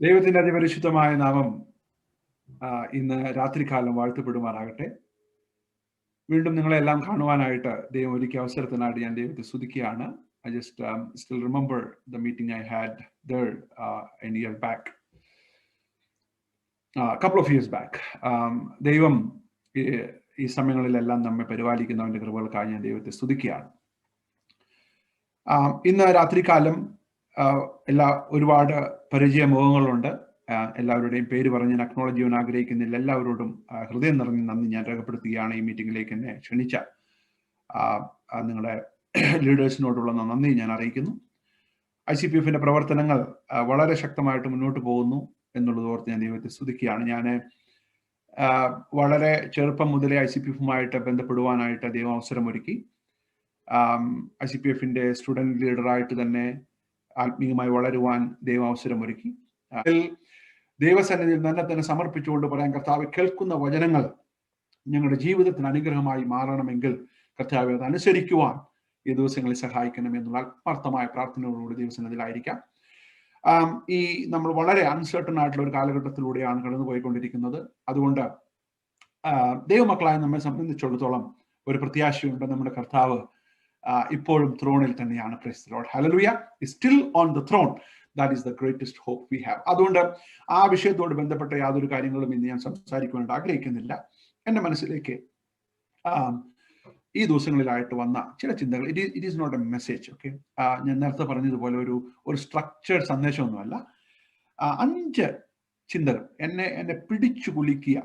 ദൈവത്തിന്റെ അതിപരിശുദ്ധമായ നാമം ഇന്ന് രാത്രികാലം വാഴ്ത്തപ്പെടുമാറാകട്ടെ. വീണ്ടും നിങ്ങളെല്ലാം കാണുവാനായിട്ട് ദൈവം ഒരുക്കിയ അവസരത്തിനായിട്ട് ഞാൻ ദൈവത്തെ സ്തുതിക്കുകയാണ്. I just still remember the meeting I had there a year back, a couple of years back. ദൈവം ഈ സമയങ്ങളിലെല്ലാം നമ്മെ പരിപാലിക്കുന്നവന്റെ കൃപകൾക്കായി ഞാൻ ദൈവത്തെ സ്തുതിക്കുകയാണ്. ഇന്ന് രാത്രികാലം ഒരുപാട് പരിചയമുഖങ്ങളുണ്ട്. എല്ലാവരുടെയും പേര് പറഞ്ഞ് ഞാൻ അക്നോളജ് ചെയ്യാൻ ആഗ്രഹിക്കുന്നില്ല. എല്ലാവരോടും ഹൃദയം നിറഞ്ഞ നന്ദി ഞാൻ രേഖപ്പെടുത്തുകയാണ്. ഈ മീറ്റിംഗിലേക്ക് എന്നെ ക്ഷണിച്ച നിങ്ങളുടെ ലീഡേഴ്സിനോടുള്ള നന്ദി ഞാൻ അറിയിക്കുന്നു. ICPF പ്രവർത്തനങ്ങൾ വളരെ ശക്തമായിട്ട് മുന്നോട്ട് പോകുന്നു എന്നുള്ളത് ഓർത്ത് ഞാൻ ദൈവത്തെ സ്തുതിക്കുകയാണ്. ഞാൻ വളരെ ചെറുപ്പം മുതലേ ICPF ബന്ധപ്പെടുവാനായിട്ട് ദൈവം അവസരമൊരുക്കി. ICPF സ്റ്റുഡൻറ് ലീഡറായിട്ട് തന്നെ ആത്മീയമായി വളരുവാൻ ദൈവം അവസരമൊരുക്കി. ദൈവസന്നിധിയിൽ തന്നെ സമർപ്പിച്ചുകൊണ്ട് പറയാൻ, കർത്താവ്, കേൾക്കുന്ന വചനങ്ങൾ ഞങ്ങളുടെ ജീവിതത്തിന് അനുഗ്രഹമായി മാറണമെങ്കിൽ കർത്താവ് അത് അനുസരിക്കുവാൻ ഈ ദിവസങ്ങളിൽ സഹായിക്കണം എന്നുള്ള ആത്മാർത്ഥമായ പ്രാർത്ഥനയോടുകൂടി ദൈവസന്നിധിയിലായിരിക്കാം. ഈ നമ്മൾ വളരെ അൺസർട്ടൺ ആയിട്ടുള്ള ഒരു കാലഘട്ടത്തിലൂടെയാണ് കടന്നുപോയിക്കൊണ്ടിരിക്കുന്നത്. അതുകൊണ്ട് ദൈവമക്കളായ നമ്മെ സംബന്ധിച്ചിടത്തോളം ഒരു പ്രത്യാശയുണ്ട്. നമ്മുടെ കർത്താവ് ഇപ്പോഴും ത്രോണിൽ തന്നെയാണ്. Praise the Lord, hallelujah, is still on the throne. That is the greatest hope we have. അതുകൊണ്ട് ആ വിഷയത്തോട് ബന്ധപ്പെട്ട യാതൊരു കാര്യങ്ങളും ഇന്ന് ഞാൻ സംസാരിക്കുവാനായിട്ട് ആഗ്രഹിക്കുന്നില്ല. എൻ്റെ മനസ്സിലേക്ക് ഈ ദിവസങ്ങളിലായിട്ട് വന്ന ചില ചിന്തകൾ. It is not a message, okay. ഞാൻ നേരത്തെ പറഞ്ഞതുപോലെ ഒരു സ്ട്രക്ചേർഡ് സന്ദേശമൊന്നുമല്ല. 5 ചിന്തകൾ എന്നെ പിടിച്ചു കുലുക്കിയ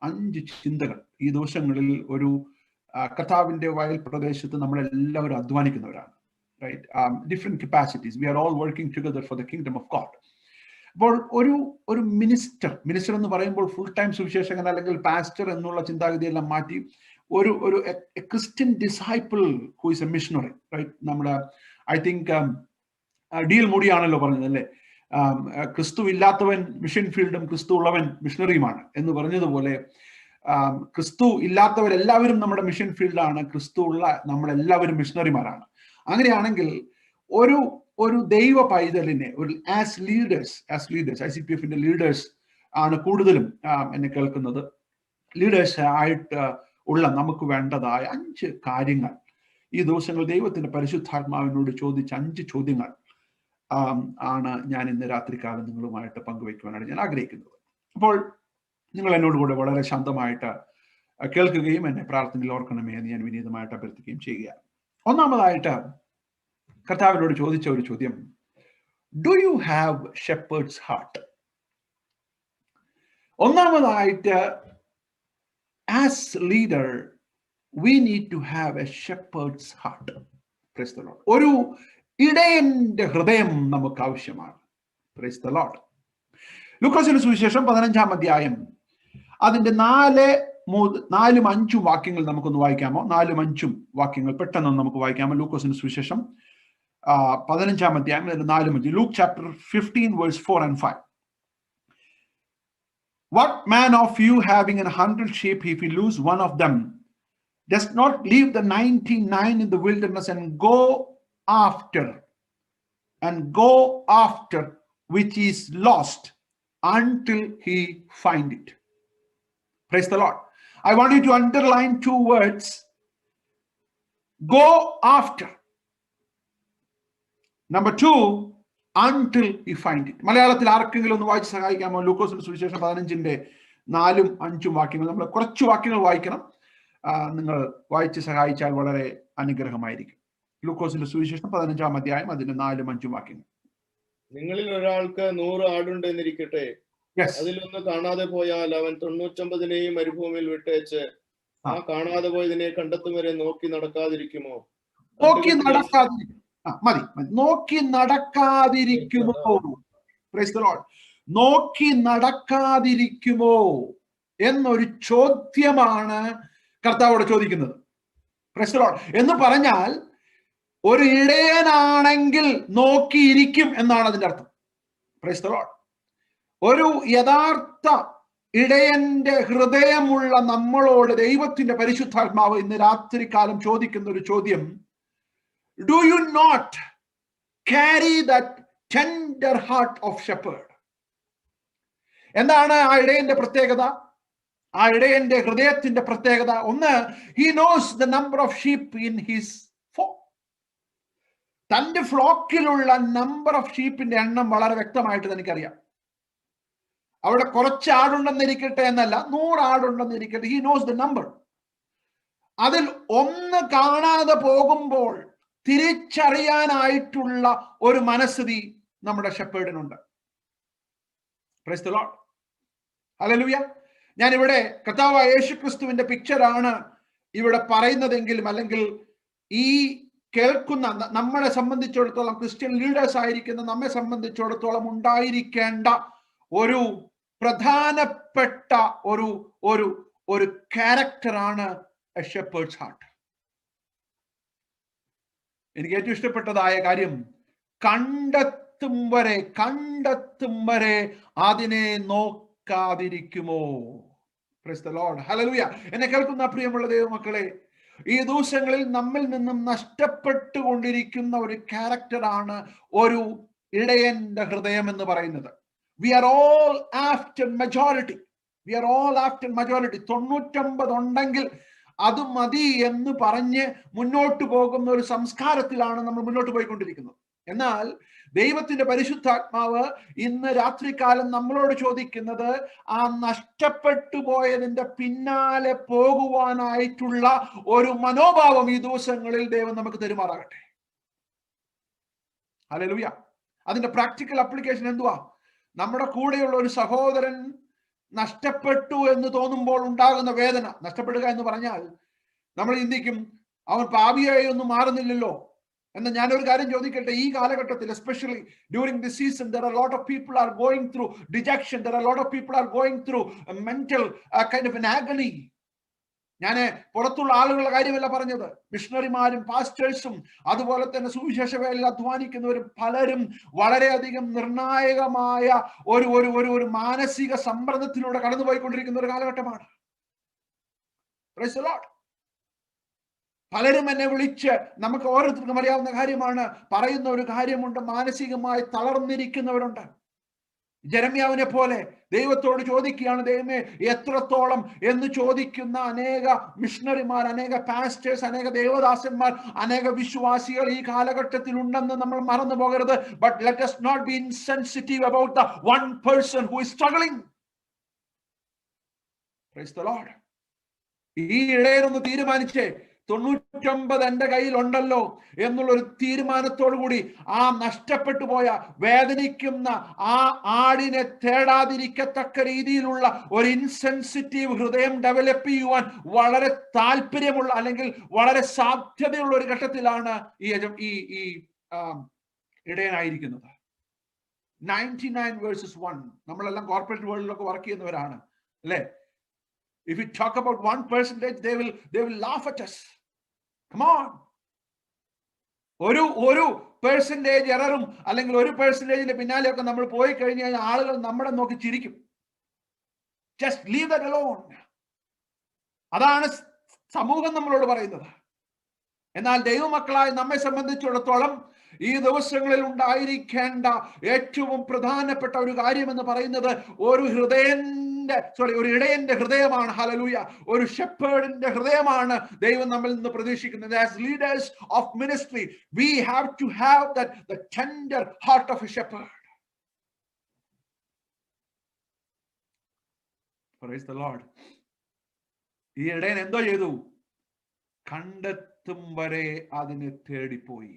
5 ചിന്തകൾ. ഈ ദിവസങ്ങളിൽ ഒരു കർത്താവിന്റെ വയൽ പ്രദേശത്ത് നമ്മളെല്ലാവരും അധ്വാനിക്കുന്നവരാണ്, right? Different capacities. We are all working together for the kingdom of God. അപ്പോൾ ഒരു മിനിസ്റ്റർ എന്ന് പറയുമ്പോൾ ഫുൾ ടൈം സുവിശേഷകൻ അല്ലെങ്കിൽ പാസ്റ്റർ എന്നുള്ള ചിന്താഗതിയെല്ലാം മാറ്റി ഒരു Christian disciple who is a missionary, right? നമ്മുടെ ഐ തിങ്ക് ഡി.എൽ. മൂഡിയാണല്ലോ പറഞ്ഞത്, അല്ലേ? ക്രിസ്തു ഇല്ലാത്തവൻ മിഷൻ ഫീൽഡും ക്രിസ്തു ഉള്ളവൻ മിഷണറിയുമാണ് എന്ന് പറഞ്ഞതുപോലെ ക്രിസ്തു ഇല്ലാത്തവരെല്ലാവരും നമ്മുടെ മിഷൻ ഫീൽഡാണ്, ക്രിസ്തു ഉള്ള നമ്മളെല്ലാവരും മിഷണറിമാരാണ്. അങ്ങനെയാണെങ്കിൽ ഒരു ദൈവ പൈതലിനെ ആസ് ലീഡേഴ്സ് ICPF ലീഡേഴ്സ് ആണ് കൂടുതലും എന്നെ കേൾക്കുന്നത്. ലീഡേഴ്സ് ആയിട്ട് ഉള്ള നമുക്ക് വേണ്ടതായ 5 കാര്യങ്ങൾ ഈ ദിവസങ്ങൾ ദൈവത്തിന്റെ പരിശുദ്ധാത്മാവിനോട് ചോദിച്ച 5 ചോദ്യങ്ങൾ ആണ് ഞാൻ ഇന്ന് രാത്രികാലം നിങ്ങളുമായിട്ട് പങ്കുവയ്ക്കുവാനാണ് ഞാൻ ആഗ്രഹിക്കുന്നത്. അപ്പോൾ നിങ്ങൾ എന്നോട് കൂടെ വളരെ ശാന്തമായിട്ട് കേൾക്കുകയും എന്നെ പ്രാർത്ഥനയിൽ ഓർക്കണമേ എന്ന് ഞാൻ വിനീതമായിട്ട് അഭ്യർത്ഥിക്കുകയും ചെയ്യുകയാണ്. ഒന്നാമതായിട്ട് കർത്താവിനോട് ചോദിച്ച ഒരു ചോദ്യം, do you have shepherd's heart? ഒന്നാമതായിട്ട്, as leader we need to have a shepherd's heart. Praise the Lord. ഒരു ഇടയന്റെ ഹൃദയം നമുക്ക് ആവശ്യമാണ്. Praise the Lord. ലൂക്കോസിന്റെ സുവിശേഷം 15-ാം അധ്യായം അതിന്റെ 4-ഉം 5-ഉം വാക്യങ്ങൾ നമുക്കൊന്ന് വായിക്കാമോ? 4-ഉം 5-ഉം വാക്യങ്ങൾ പെട്ടെന്ന് നമുക്ക് വായിക്കാമോ? ലൂക്കോസിന്റെ സുവിശേഷം 15-ാം അധ്യായം 4-ഉം 5. Luke chapter 15 verse 4 and 5. What man of you having 100 sheep, if he lose one of them, does not leave the 99 in the wilderness and go after which is lost until he find it? Praise the Lord. I want you to underline 2 words. Go after. Number 2, until he find it. മലയാളത്തിൽ ആർക്കെങ്കിലും ഒന്ന് വായിച്ച് സഹായിക്കാമോ? ലൂക്കോസിന്റെ സുവിശേഷം 15-ന്റെ 4-ഉം 5-ഉം വാക്യങ്ങൾ. നമ്മൾ കുറച്ച് വാക്യങ്ങൾ വായിക്കണം. നിങ്ങൾ വായിച്ച് സഹായിച്ചാൽ വളരെ അനുഗ്രഹമായിരിക്കും. ലൂക്കോസിന്റെ സുവിശേഷം 15-ാം അധ്യായം അതിന്റെ 4-ഉം 5-ഉം വാക്യങ്ങൾ. നിങ്ങളിൽ ഒരാൾക്ക് 100 ആടുണ്ടെന്നിരിക്കട്ടെ. അതിലൊന്ന് കാണാതെ പോയാൽ അവൻ 99-നെയും മരുഭൂമിയിൽ വിട്ടേച്ച് ആ കാണാതെ പോയതിനെ കണ്ടെത്തും വരെ നോക്കി നടക്കാതിരിക്കുമോ? നോക്കി നടക്കാതിരിക്കുമോ? Price the Lord. നോക്കി നടക്കാതിരിക്കുമോ എന്നൊരു ചോദ്യമാണ് കർത്താവോട് ചോദിക്കുന്നത്. Price the Lord. എന്ന് പറഞ്ഞാൽ ഒരു ഇടയനാണെങ്കിൽ നോക്കിയിരിക്കും എന്നാണ് അതിന്റെ അർത്ഥം. Price the Lord. ഒരു യഥാർത്ഥ ഇടയന്റെ ഹൃദയമുള്ള നമ്മളോട് ദൈവത്തിന്റെ പരിശുദ്ധാത്മാവ് ഇന്ന് രാത്രികാലം ചോദിക്കുന്ന ഒരു ചോദ്യം, do you not carry that tender heart of shepherd? എന്താണ് ആ ഇടയന്റെ പ്രത്യേകത? ആ ഇടയന്റെ ഹൃദയത്തിന്റെ പ്രത്യേകത ഒന്ന്, he knows the number of sheep in his flock. തന്റെ ഫ്ലോക്കിലുള്ള നമ്പർ ഓഫ് ഷീപ്പിന്റെ എണ്ണം വളരെ വ്യക്തമായിട്ട് തനിക്കറിയാം. അവിടെ കുറച്ച് ആടുണ്ടെന്നിരിക്കട്ടെ എന്നല്ല, 100 ആടുണ്ടെന്നിരിക്കട്ടെ, he knows the number. അതിൽ ഒന്ന് കാണാതെ പോകുമ്പോൾ തിരിച്ചറിയാനായിട്ടുള്ള ഒരു മനസ്ഥിതി നമ്മുടെ ഷെപ്പേർഡിനുണ്ട്. Praise the Lord, hallelujah. ഞാൻ ഇവിടെ കർത്താവായ യേശുക്രിസ്തുവിന്റെ പിക്ചറാണ് ഇവിടെ പറയുന്നതെങ്കിലും, അല്ലെങ്കിൽ ഈ കേൾക്കുന്ന നമ്മളെ സംബന്ധിച്ചിടത്തോളം, ക്രിസ്ത്യൻ ലീഡേഴ്സ് ആയിരിക്കുന്ന നമ്മെ സംബന്ധിച്ചിടത്തോളം ഉണ്ടായിരിക്കേണ്ട ഒരു പ്രധാനപ്പെട്ട ഒരു ഒരു ഒരു ക്യാരക്ടറാണ് എ ഷെപ്പേർഡ്സ് ഹാർട്ട്. എനിക്ക് ഏറ്റവും ഇഷ്ടപ്പെട്ടതായ കാര്യം, കണ്ടെത്തും വരെ അതിനെ നോക്കാതിരിക്കുമോ? Praise the Lord, hallelujah. എന്നെ കേൾക്കുന്ന പ്രിയമുള്ള ദൈവമക്കളെ, ഈ ദിവസങ്ങളിൽ നമ്മിൽ നിന്നും നഷ്ടപ്പെട്ടുകൊണ്ടിരിക്കുന്ന ഒരു ക്യാരക്ടറാണ് ഒരു ഇടയന്റെ ഹൃദയം എന്ന് പറയുന്നത്. We are all after majority. 99 ഉണ്ടെങ്കിൽ അത് മതി എന്ന് പറഞ്ഞ് മുന്നോട്ട് പോകുന്ന ഒരു സംസ്കാരത്തിലാണ് നമ്മൾ മുന്നോട്ട് പോയിക്കൊണ്ടിരിക്കുന്നത്. എന്നാൽ ദൈവത്തിന്റെ പരിശുദ്ധാത്മാവ് ഇന്ന് രാത്രികാലം നമ്മളോട് ചോദിക്കുന്നത്, ആ നഷ്ടപ്പെട്ടു പോയതിന്റെ പിന്നാലെ പോകുവാനായിട്ടുള്ള ഒരു മനോഭാവം ഈ ദിവസങ്ങളിൽ ദൈവം നമുക്ക് തരുമാറാകട്ടെ. ഹല്ലേലൂയ. അതിന്റെ പ്രാക്ടിക്കൽ ആപ്ലിക്കേഷൻ എന്തുവാ? നമ്മുടെ കൂടെയുള്ള ഒരു സഹോദരൻ നഷ്ടപ്പെട്ടു എന്ന് തോന്നുമ്പോൾ ഉണ്ടാകുന്ന വേദന. നഷ്ടപ്പെടുക എന്ന് പറഞ്ഞാൽ നമ്മൾ ചിന്തിക്കും, അവൻ പാപിയായി ഒന്നും മാറുന്നില്ലല്ലോ എന്ന്. ഞാനൊരു കാര്യം ചോദിക്കട്ടെ, ഈ കാലഘട്ടത്തിൽ especially during this season there are a lot of people are going through dejection, there are a lot of people are going through a mental kind of an agony. ഞാൻ പുറത്തുള്ള ആളുകളുടെ കാര്യമല്ല പറഞ്ഞത്, മിഷണറിമാരും പാസ്റ്റേഴ്സും അതുപോലെ തന്നെ സുവിശേഷ വേലയിൽ അധ്വാനിക്കുന്നവരും പലരും വളരെയധികം നിർണായകമായ ഒരു ഒരു ഒരു ഒരു മാനസിക സമ്മർദ്ദത്തിലൂടെ കടന്നുപോയിക്കൊണ്ടിരിക്കുന്ന ഒരു കാലഘട്ടമാണ്. Price the Lord. പലരും എന്നെ വിളിച്ച്, നമുക്ക് ഓരോരുത്തർക്കും അറിയാവുന്ന കാര്യമാണ്, പറയുന്ന ഒരു കാര്യമുണ്ട്, മാനസികമായി തളർന്നിരിക്കുന്നവരുണ്ട്. ജെരമ്യാവിനെ പോലെ ദൈവത്തോട് ചോദിക്കുകയാണ്, ദൈവമേ എത്രത്തോളം എന്ന് ചോദിക്കുന്ന അനേക മിഷണറിമാർ, അനേക പാസ്റ്റേഴ്സ്, അനേക ദേവദാസന്മാർ, അനേക വിശ്വാസികൾ ഈ കാലഘട്ടത്തിൽ ഉണ്ടെന്ന് നമ്മൾ മറന്നു പോകരുത്. But let us not be insensitive about the one person who is struggling. Praise the Lord. ഈ ഇടയനൊന്ന് തീരുമാനിച്ചേ, 99 എന്റെ കയ്യിൽ ഉണ്ടല്ലോ എന്നുള്ളൊരു തീരുമാനത്തോടു കൂടി ആ നഷ്ടപ്പെട്ടു പോയ വേദനിക്കുന്ന ആ ആടിനെ തേടാതിരിക്കത്തക്ക രീതിയിലുള്ള ഒരു ഇൻസെൻസിറ്റീവ് ഹൃദയം ഡെവലപ്പ് ചെയ്യുവാൻ വളരെ താല്പര്യമുള്ള, അല്ലെങ്കിൽ വളരെ സാധ്യതയുള്ള ഒരു ഘട്ടത്തിലാണ് ഈ ഇടയനായിരിക്കുന്നത്. 99 versus 1. നമ്മളെല്ലാം കോർപ്പറേറ്റ് വേൾഡിലൊക്കെ വർക്ക് ചെയ്യുന്നവരാണ് അല്ലേ? If we talk about 1%, they will laugh at us. Come on. ഒരു പെർസെന്റേജ് എററും അല്ലെങ്കിൽ ഒരു പെർസെന്റേജിന്റെ പിന്നാലെയൊക്കെ നമ്മൾ പോയി കഴിഞ്ഞു കഴിഞ്ഞാൽ ആളുകൾ നമ്മളെ നോക്കി ചിരിക്കും. Just leave that alone. അതാണ് സമൂഹം നമ്മളോട് പറയുന്നത്. എന്നാൽ ദൈവമക്കളായി നമ്മെ സംബന്ധിച്ചിടത്തോളം ഈ ദിവസങ്ങളിൽ ഉണ്ടായിരിക്കേണ്ട ഏറ്റവും പ്രധാനപ്പെട്ട ഒരു കാര്യം എന്ന് പറയുന്നത് ഒരു ഇടയന്റെ ഹൃദയമാണ്. ഹല്ലേലൂയ. ഒരു ഷെപ്പേർഡിന്റെ ഹൃദയമാണ് ദൈവം നമ്മിൽ നിന്ന് പ്രതീക്ഷിക്കുന്നത്. As leaders of ministry, we have to have the tender heart of a shepherd. Praise the Lord. ഈ ഇടയൻ എന്തോ ചെയ്തു? കണ്ടെത്തും വരെ അതിനെ തേടിപ്പോയി.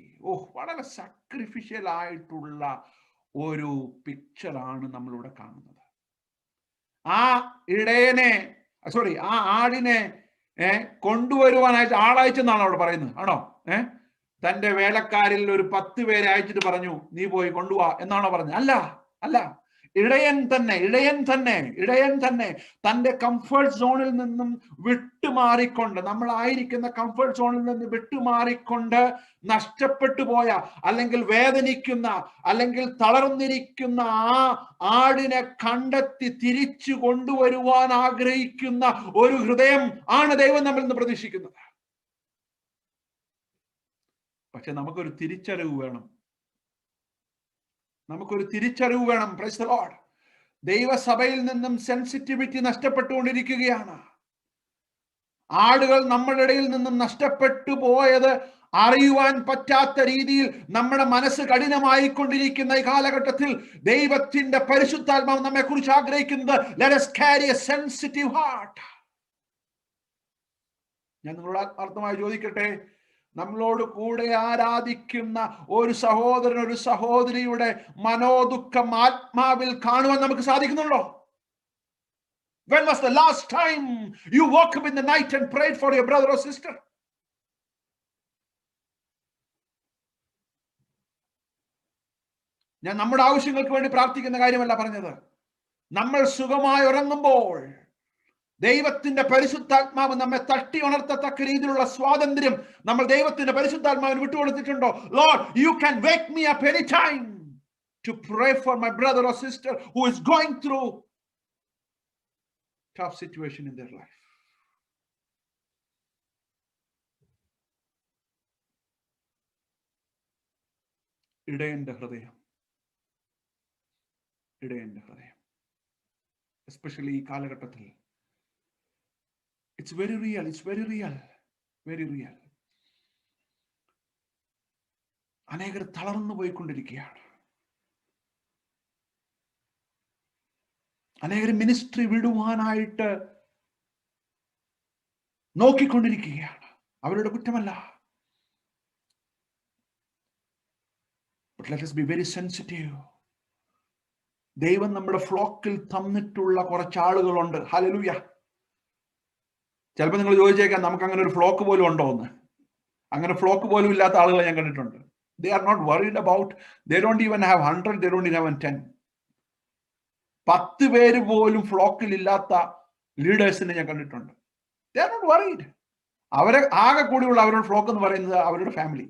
വളരെ സാക്രിഫിഷ്യൽ ആയിട്ടുള്ള ഒരു പിക്ചറാണ് നമ്മളിവിടെ കാണുന്നത്. ആ ആടിനെ കൊണ്ടുവരുവാനായിട്ട് ആളയച്ചെന്നാണ് അവിടെ പറയുന്നത്. ആണോ? തന്റെ വേലക്കാരിൽ ഒരു 10 പേരെ അയച്ചിട്ട് പറഞ്ഞു, നീ പോയി കൊണ്ടുപോവാ എന്നാണോ പറഞ്ഞത്? അല്ല. ഇടയൻ തന്നെ തന്റെ കംഫർട്ട് സോണിൽ നിന്നും വിട്ടുമാറിക്കൊണ്ട്, നമ്മളായിരിക്കുന്ന കംഫർട്ട് സോണിൽ നിന്ന് വിട്ടുമാറിക്കൊണ്ട് നഷ്ടപ്പെട്ടു പോയ, അല്ലെങ്കിൽ വേദനിക്കുന്ന, അല്ലെങ്കിൽ തളർന്നിരിക്കുന്ന ആ ആടിനെ കണ്ടെത്തി തിരിച്ചു കൊണ്ടുവരുവാൻ ആഗ്രഹിക്കുന്ന ഒരു ഹൃദയം ആണ് ദൈവം നമ്മിൽ നിന്ന് പ്രതീക്ഷിക്കുന്നത്. പക്ഷെ നമുക്കൊരു തിരിച്ചറിവ് വേണം. Praise the Lord. ദൈവസഭയിൽ നിന്നും സെൻസിറ്റിവിറ്റി നഷ്ടപ്പെട്ടുകൊണ്ടിരിക്കുകയാണ്. ആളുകൾ നമ്മുടെ ഇടയിൽ നിന്നും നഷ്ടപ്പെട്ടു പോയത് അറിയുവാൻ പറ്റാത്ത രീതിയിൽ നമ്മുടെ മനസ്സ് കഠിനമായിക്കൊണ്ടിരിക്കുന്ന ഈ കാലഘട്ടത്തിൽ ദൈവത്തിന്റെ പരിശുദ്ധാത്മാവ് നമ്മെ കുറിച്ച് ആഗ്രഹിക്കുന്നത്, let us carry a sensitive heart. ഞാൻ നിങ്ങളോട് ആത്മാർത്ഥമായി ചോദിക്കട്ടെ, നമ്മളോട് കൂടെ ആരാധിക്കുന്ന ഒരു സഹോദരൻ, ഒരു സഹോദരിയുടെ മനോദുഃഖം ആത്മാവിൽ കാണുവാൻ നമുക്ക് സാധിക്കുന്നുണ്ടോ? When was the last time you woke up in the night and prayed for your brother or sister? ഞാൻ നമ്മുടെ ആവശ്യങ്ങൾക്ക് വേണ്ടി പ്രാർത്ഥിക്കുന്ന കാര്യമല്ല പറഞ്ഞത്. നമ്മൾ സുഖമായി ഉറങ്ങുമ്പോൾ ദൈവത്തിന്റെ പരിശുദ്ധാത്മാവ് നമ്മെ തട്ടി ഉണർത്തത്തക്ക രീതിയിലുള്ള സ്വാതന്ത്ര്യം നമ്മൾ ദൈവത്തിന്റെ പരിശുദ്ധാത്മാവിന് വിട്ടുകൊടുത്തിട്ടുണ്ടോ? Lord, you can wake me up anytime to pray for my brother or sister who is going through tough situation in their life. ഇടയന്റെ ഹൃദയം, ഇടയന്റെ ഹൃദയം, എസ്പെഷ്യലി ഈ കാലഘട്ടത്തിൽ, it's very real, it's very real, very real. അനേകർ തളർന്നു പോയിക്കൊണ്ടിരിക്കുകയാണ്. അനേകർ ministry വിടുവാനായിട്ട് നോക്കിക്കൊണ്ടിരിക്കുകയാണ്. അവരുടെ കുറ്റമല്ല. But let us be very sensitive. ദൈവം നമ്മുടെ ഫ്ലോക്കിൽ തന്നിട്ടുള്ള കുറച്ച് ആളുകളുണ്ട്. ഹല്ലേലൂയ. ചിലപ്പോൾ നിങ്ങൾ ചോദിച്ചേക്കാം, നമുക്ക് അങ്ങനെ ഒരു ഫ്ലോക്ക് പോലും ഉണ്ടോ എന്ന്. അങ്ങനെ ഫ്ലോക്ക് പോലും ഇല്ലാത്ത ആളുകളെ ഞാൻ കണ്ടിട്ടുണ്ട്. They are not worried about, they don't even have 100, they don't even have 10. 10 പേര് പോലും ഫ്ലോക്കിൽ ഇല്ലാത്ത ലീഡേഴ്സിനെ ഞാൻ കണ്ടിട്ടുണ്ട്. They are not worried. അവരെ ആകെ കൂടിയുള്ള അവരുടെ ഫ്ലോക്ക് എന്ന് പറയുന്നത് അവരുടെ ഫാമിലി.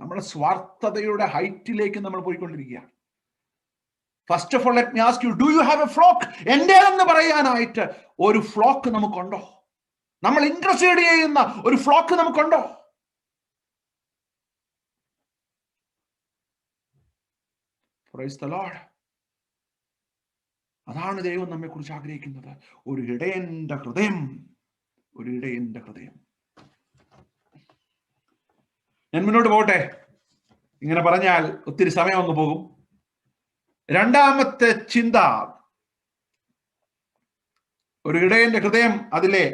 നമ്മുടെ സ്വാർത്ഥതയുടെ ഹൈറ്റിലേക്ക് നമ്മൾ പോയിക്കൊണ്ടിരിക്കുകയാണ്. First of all let me ask you, do you have a flock? എന്റേതെന്ന് പറയാനായിട്ട് ഒരു ഫ്ലോക്ക് നമുക്കുണ്ടോ? നമ്മൾ ഇന്റർസീഡ് ചെയ്യുന്ന ഒരു ഫ്ലോക്ക് നമുക്കുണ്ടോ? Praise the Lord. അതാണ് ദൈവം നമ്മെ കുറിച്ച് ആഗ്രഹിക്കുന്നത്. ഒരു ഇടയന്റെ ഹൃദയം, ഒരു ഇടയന്റെ ഹൃദയം. ഞാൻ മുന്നോട്ട് പോട്ടെ. ഇങ്ങനെ പറഞ്ഞാൽ ഒത്തിരി സമയം ഒന്ന് പോകും. രണ്ടാമത്തെ ചിന്ത, ഒരു ഇടയന്റെ ഹൃദയം. അതിലെ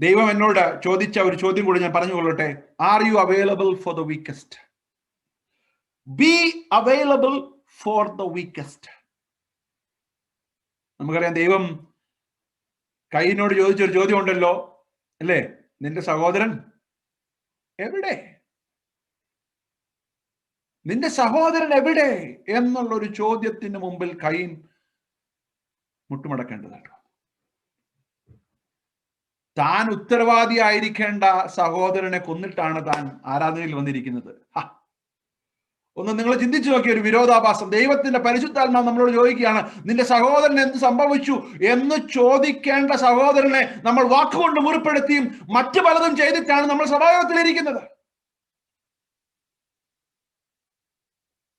ദൈവം എന്നോട് ചോദിച്ച ഒരു ചോദ്യം കൂടി ഞാൻ പറഞ്ഞുകൊള്ളട്ടെ. Are you available for the weakest? Be available for the weakest. നമുക്കറിയാം, ദൈവം കയ്യിനോട് ചോദിച്ചൊരു ചോദ്യം ഉണ്ടല്ലോ, അല്ലേ? നിന്റെ സഹോദരൻ എവിടെ? നിന്റെ സഹോദരൻ എവിടെ എന്നുള്ളൊരു ചോദ്യത്തിന് മുമ്പിൽ കയ്യൻ മുട്ടുമടക്കേണ്ടതാണ്. താൻ ഉത്തരവാദിയായിരിക്കേണ്ട സഹോദരനെ കൊന്നിട്ടാണ് താൻ ആരാധനയിൽ വന്നിരിക്കുന്നത്. ഒന്ന് നിങ്ങൾ ചിന്തിച്ചു നോക്കിയ ഒരു വിരോധാഭാസം. ദൈവത്തിന്റെ പരിശുദ്ധാത്മാവ് നമ്മളോട് ചോദിക്കുകയാണ്, നിന്റെ സഹോദരൻ എന്ത് സംഭവിച്ചു എന്ന് ചോദിക്കേണ്ട സഹോദരനെ നമ്മൾ വാക്കുകൊണ്ട് മുറിപ്പെടുത്തിയും മറ്റു പലതും ചെയ്തിട്ടാണ് നമ്മൾ സഭായോഗത്തിലിരിക്കുന്നത്.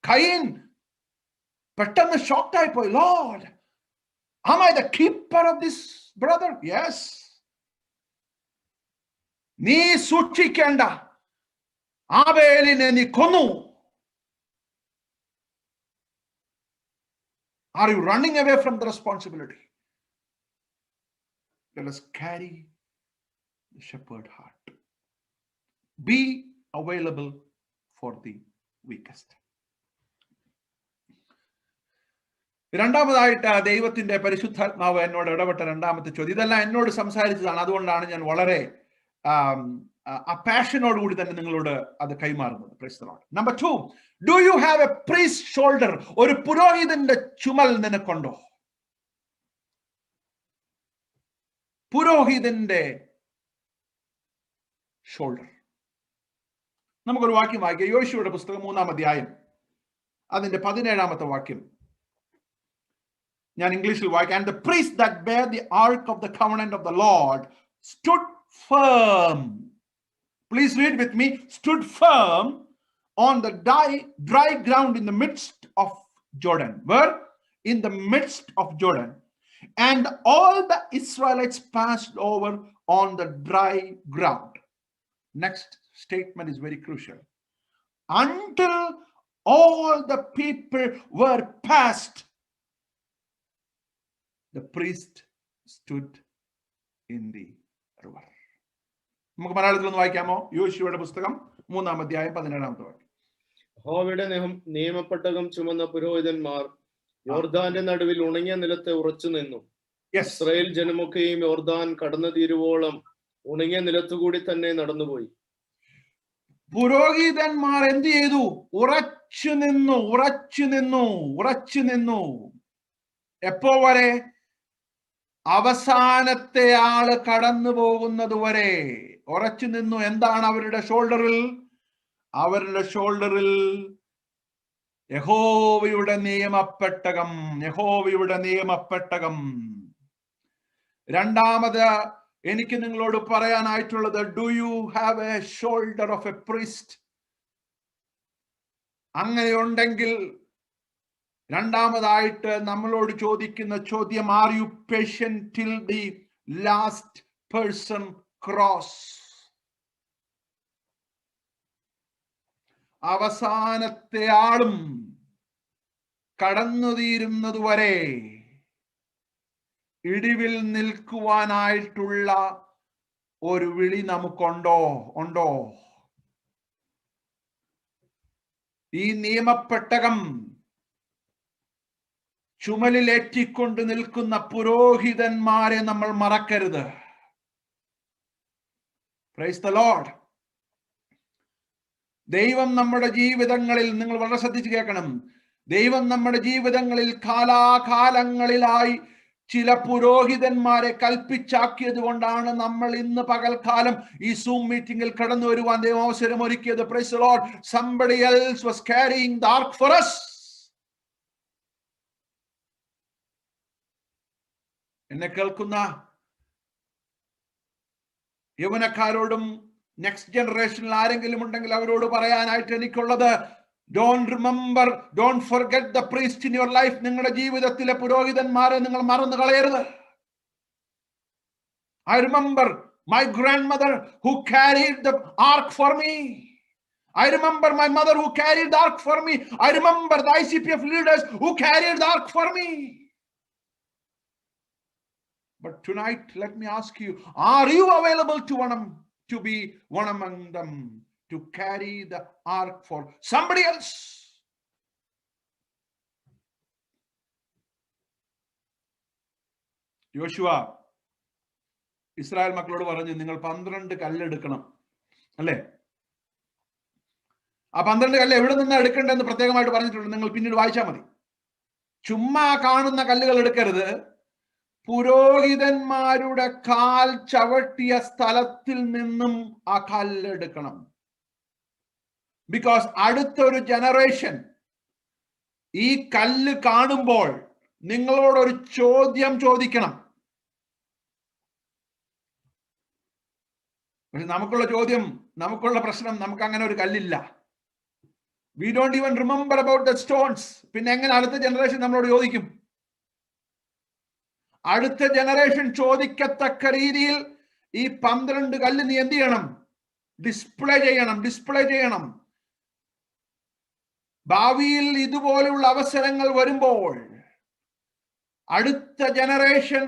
കയീൻ പെട്ടെന്ന് ഷോക്ക്ഡായി പോയി. Lord, am I the keeper of this brother? Yes. നീ സൂക്ഷിക്കേണ്ട ആബേലിനെ നീ കൊന്നു. Are you running away from the responsibility? Let us carry the shepherd heart. Be available for the weakest. രണ്ടാമതായിട്ട് ദൈവത്തിന്റെ പരിശുദ്ധാത്മാവ് എന്നോട് ഇടപെട്ട രണ്ടാമത്തെ ചോദ്യം, ഇതെല്ലാം എന്നോട് സംസാരിച്ചതാണ്. അതുകൊണ്ടാണ് ഞാൻ വളരെ ആ പാഷനോട് കൂടി തന്നെ നിങ്ങളോട് അത് കൈമാറുന്നത്. Price the Lord. Number 2, do you have A priest shoulder? ഒരു പുരോഹിതന്റെ ചുമൽ നിനക്കുണ്ടോ? പുരോഹിതന്റെ ഷോൾഡർ. നമുക്കൊരു വാക്യം വായിക്കാം. യോശുവയുടെ പുസ്തകം 3-ാം അധ്യായം അതിന്റെ 17-ാമത്തെ വാക്യം ഞാൻ ഇംഗ്ലീഷിൽ വായിക്കാം. And the priest that bare the ark of the covenant of the Lord stood firm. Please read with me. Stood firm on the dry ground in the midst of Jordan. Where? In the midst of Jordan. And all the Israelites passed over on the dry ground. Next statement is very crucial. Until all the people were passed, the priest stood in the river. നമുക്ക് മലയാളത്തിൽ ഒന്ന് വായിക്കാമോ? യോശുവയുടെ പുസ്തകം 3-ാം അധ്യായം 17-ാമത്തെ വാക്യം. യഹോവയുടെ നിയമപ്പെട്ടകം ചുമന്ന പുരോഹിതന്മാർ യോർദാന്റെ നടുവിൽ ഉണങ്ങിയ നിലത്തെ ഉറച്ചു നിന്നു. ഇസ്രായേൽ ജനമൊക്കെയും യോർദാൻ കടന്നു തീരുവോളം ഉണങ്ങിയ നിലത്തുകൂടി തന്നെ നടന്നുപോയി. പുരോഹിതന്മാർ എന്ത് ചെയ്തു? ഉറച്ചു നിന്നു. എപ്പോ വരെ? അവസാനത്തെ ആള് കടന്നു പോകുന്നത് വരെ ഉറച്ചു നിന്നു. എന്താണ് അവരുടെ ഷോൾഡറിൽ? അവരുടെ ഷോൾഡറിൽ യഹോവയുടെ നിയമപ്പെട്ടകം. രണ്ടാമത് എനിക്ക് നിങ്ങളോട് പറയാനായിട്ടുള്ളത്, do you have a shoulder of a priest? അങ്ങനെയുണ്ടെങ്കിൽ രണ്ടാമതായിട്ട് നമ്മളോട് ചോദിക്കുന്ന ചോദ്യം, are you patient till the last person cross? അവസാനത്തെ ആളും കടന്നു തീരുന്നത് വരെ ഇടിവിൽ നിൽക്കുവാനായിട്ടുള്ള ഒരു വിളി നമുക്കുണ്ടോ? ഈ നിയമപ്പെട്ടകം ചുമലിലേറ്റിക്കൊണ്ട് നിൽക്കുന്ന പുരോഹിതന്മാരെ നമ്മൾ മറക്കരുത്. Price the Lord. ദൈവം നമ്മുടെ ജീവിതങ്ങളിൽ, നിങ്ങൾ വളരെ ശ്രദ്ധിച്ച് കേൾക്കണം, ദൈവം നമ്മുടെ ജീവിതങ്ങളിൽ കാലാകാലങ്ങളിലായി ചില പുരോഹിതന്മാരെ കൽപ്പിച്ചാക്കിയത് കൊണ്ടാണ് നമ്മൾ ഇന്ന് പകൽക്കാലം ഈ സൂം മീറ്റിംഗിൽ കടന്നു വരുവാൻ ദൈവം അവസരം ഒരുക്കിയത്. Price the Lord. Somebody else was carrying the ark for us. എന്നെ കേൾക്കുന്ന യൗവനക്കാരോടും നെക്സ്റ്റ് ജനറേഷനിൽ ആരെങ്കിലും ഉണ്ടെങ്കിൽ അവരോട് പറയാനായിട്ട് എനിക്കുള്ളത്, don't forget the priest in your life. നിങ്ങളുടെ ജീവിതത്തിലെ പുരോഹിതന്മാരെ നിങ്ങൾ മറന്നു കളയരുത്. I remember my grandmother who carried the ark for me. I remember my mother who carried the ark for me. I remember the ICPF leaders who carried the ark for me. But tonight, let me ask you, are you available to be one among them, to carry the ark for somebody else? യോശുവ Israel മക്കളോട് പറഞ്ഞു, നിങ്ങൾ 12 കല്ലെടുക്കണം, അല്ലേ? ആ 12 കല്ല് എവിടെ നിന്ന് എടുക്കേണ്ടതെന്ന് പ്രത്യേകമായിട്ട് പറഞ്ഞിട്ടുണ്ട്. നിങ്ങൾ പിന്നീട് വായിച്ചാൽ മതി. ചുമ്മാ കാണുന്ന കല്ലുകൾ എടുക്കരുത്. പുരോഹിതന്മാരുടെ കാൽ ചവിട്ടിയ സ്ഥലത്തിൽ നിന്നും ആ കല്ലെടുക്കണം. ബിക്കോസ് അടുത്തൊരു ജനറേഷൻ ഈ കല്ല് കാണുമ്പോൾ നിങ്ങളോടൊരു ചോദ്യം ചോദിക്കണം. പക്ഷെ നമുക്കുള്ള പ്രശ്നം, നമുക്ക് അങ്ങനെ ഒരു കല്ലില്ല. We don't even remember about the stones. പിന്നെ എങ്ങനെ അടുത്ത ജനറേഷൻ നമ്മളോട് ചോദിക്കും? അടുത്ത ജനറേഷൻ ചോദിക്കത്തക്ക രീതിയിൽ ഈ 12 കല്ല് നീ എന്ത് ചെയ്യണം? ഡിസ്പ്ലേ ചെയ്യണം. ഭാവിയിൽ ഇതുപോലുള്ള അവസരങ്ങൾ വരുമ്പോൾ അടുത്ത ജനറേഷൻ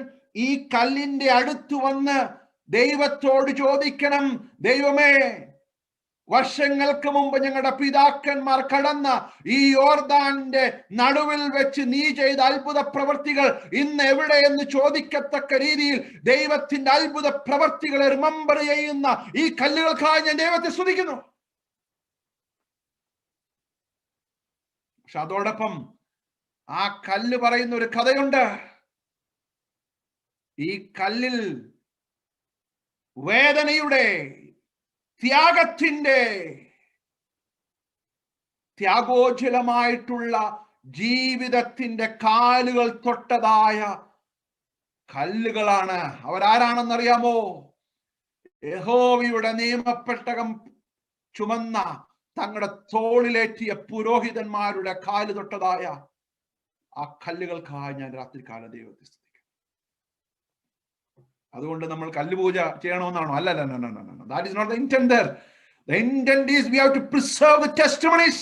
ഈ കല്ലിന്റെ അടുത്ത് വന്ന് ദൈവത്തോട് ചോദിക്കണം, ദൈവമേ, വർഷങ്ങൾക്ക് മുമ്പ് ഞങ്ങളുടെ പിതാക്കന്മാർ കടന്ന ഈ യോർദാന്റെ നടുവിൽ വെച്ച് നീ ചെയ്ത അത്ഭുത പ്രവർത്തികൾ ഇന്ന് എവിടെയെന്ന് ചോദിക്കത്തക്ക രീതിയിൽ ദൈവത്തിന്റെ അത്ഭുത പ്രവർത്തികളെ റിമെമ്പർ ചെയ്യുന്ന ഈ കല്ലുകൾക്കായി ഞാൻ ദൈവത്തെ സ്തുതിക്കുന്നു. പക്ഷെ അതോടൊപ്പം ആ കല്ല് പറയുന്ന ഒരു കഥയുണ്ട്. ഈ കല്ലിൽ വേദനയുടെ, ത്യാഗത്തിന്റെ, ത്യാഗോജ്വലമായിട്ടുള്ള ജീവിതത്തിന്റെ കാലുകൾ തൊട്ടതായ കല്ലുകളാണ്. അവരാരാണെന്നറിയാമോ? യഹോവയുടെ നിയമപ്പെട്ടകം ചുമന്ന തങ്ങളുടെ തോളിലേറ്റിയ പുരോഹിതന്മാരുടെ കാല് തൊട്ടതായ ആ കല്ലുകൾക്കായി ഞാൻ രാത്രികാല ദൈവത്തെ സ്തുതിക്കും. അതുകൊണ്ട് നമ്മൾ കല്ലുപൂജ ചെയ്യണമെന്നാണോ? അല്ല. That is not the intent there. The intent is we have to preserve the testimonies.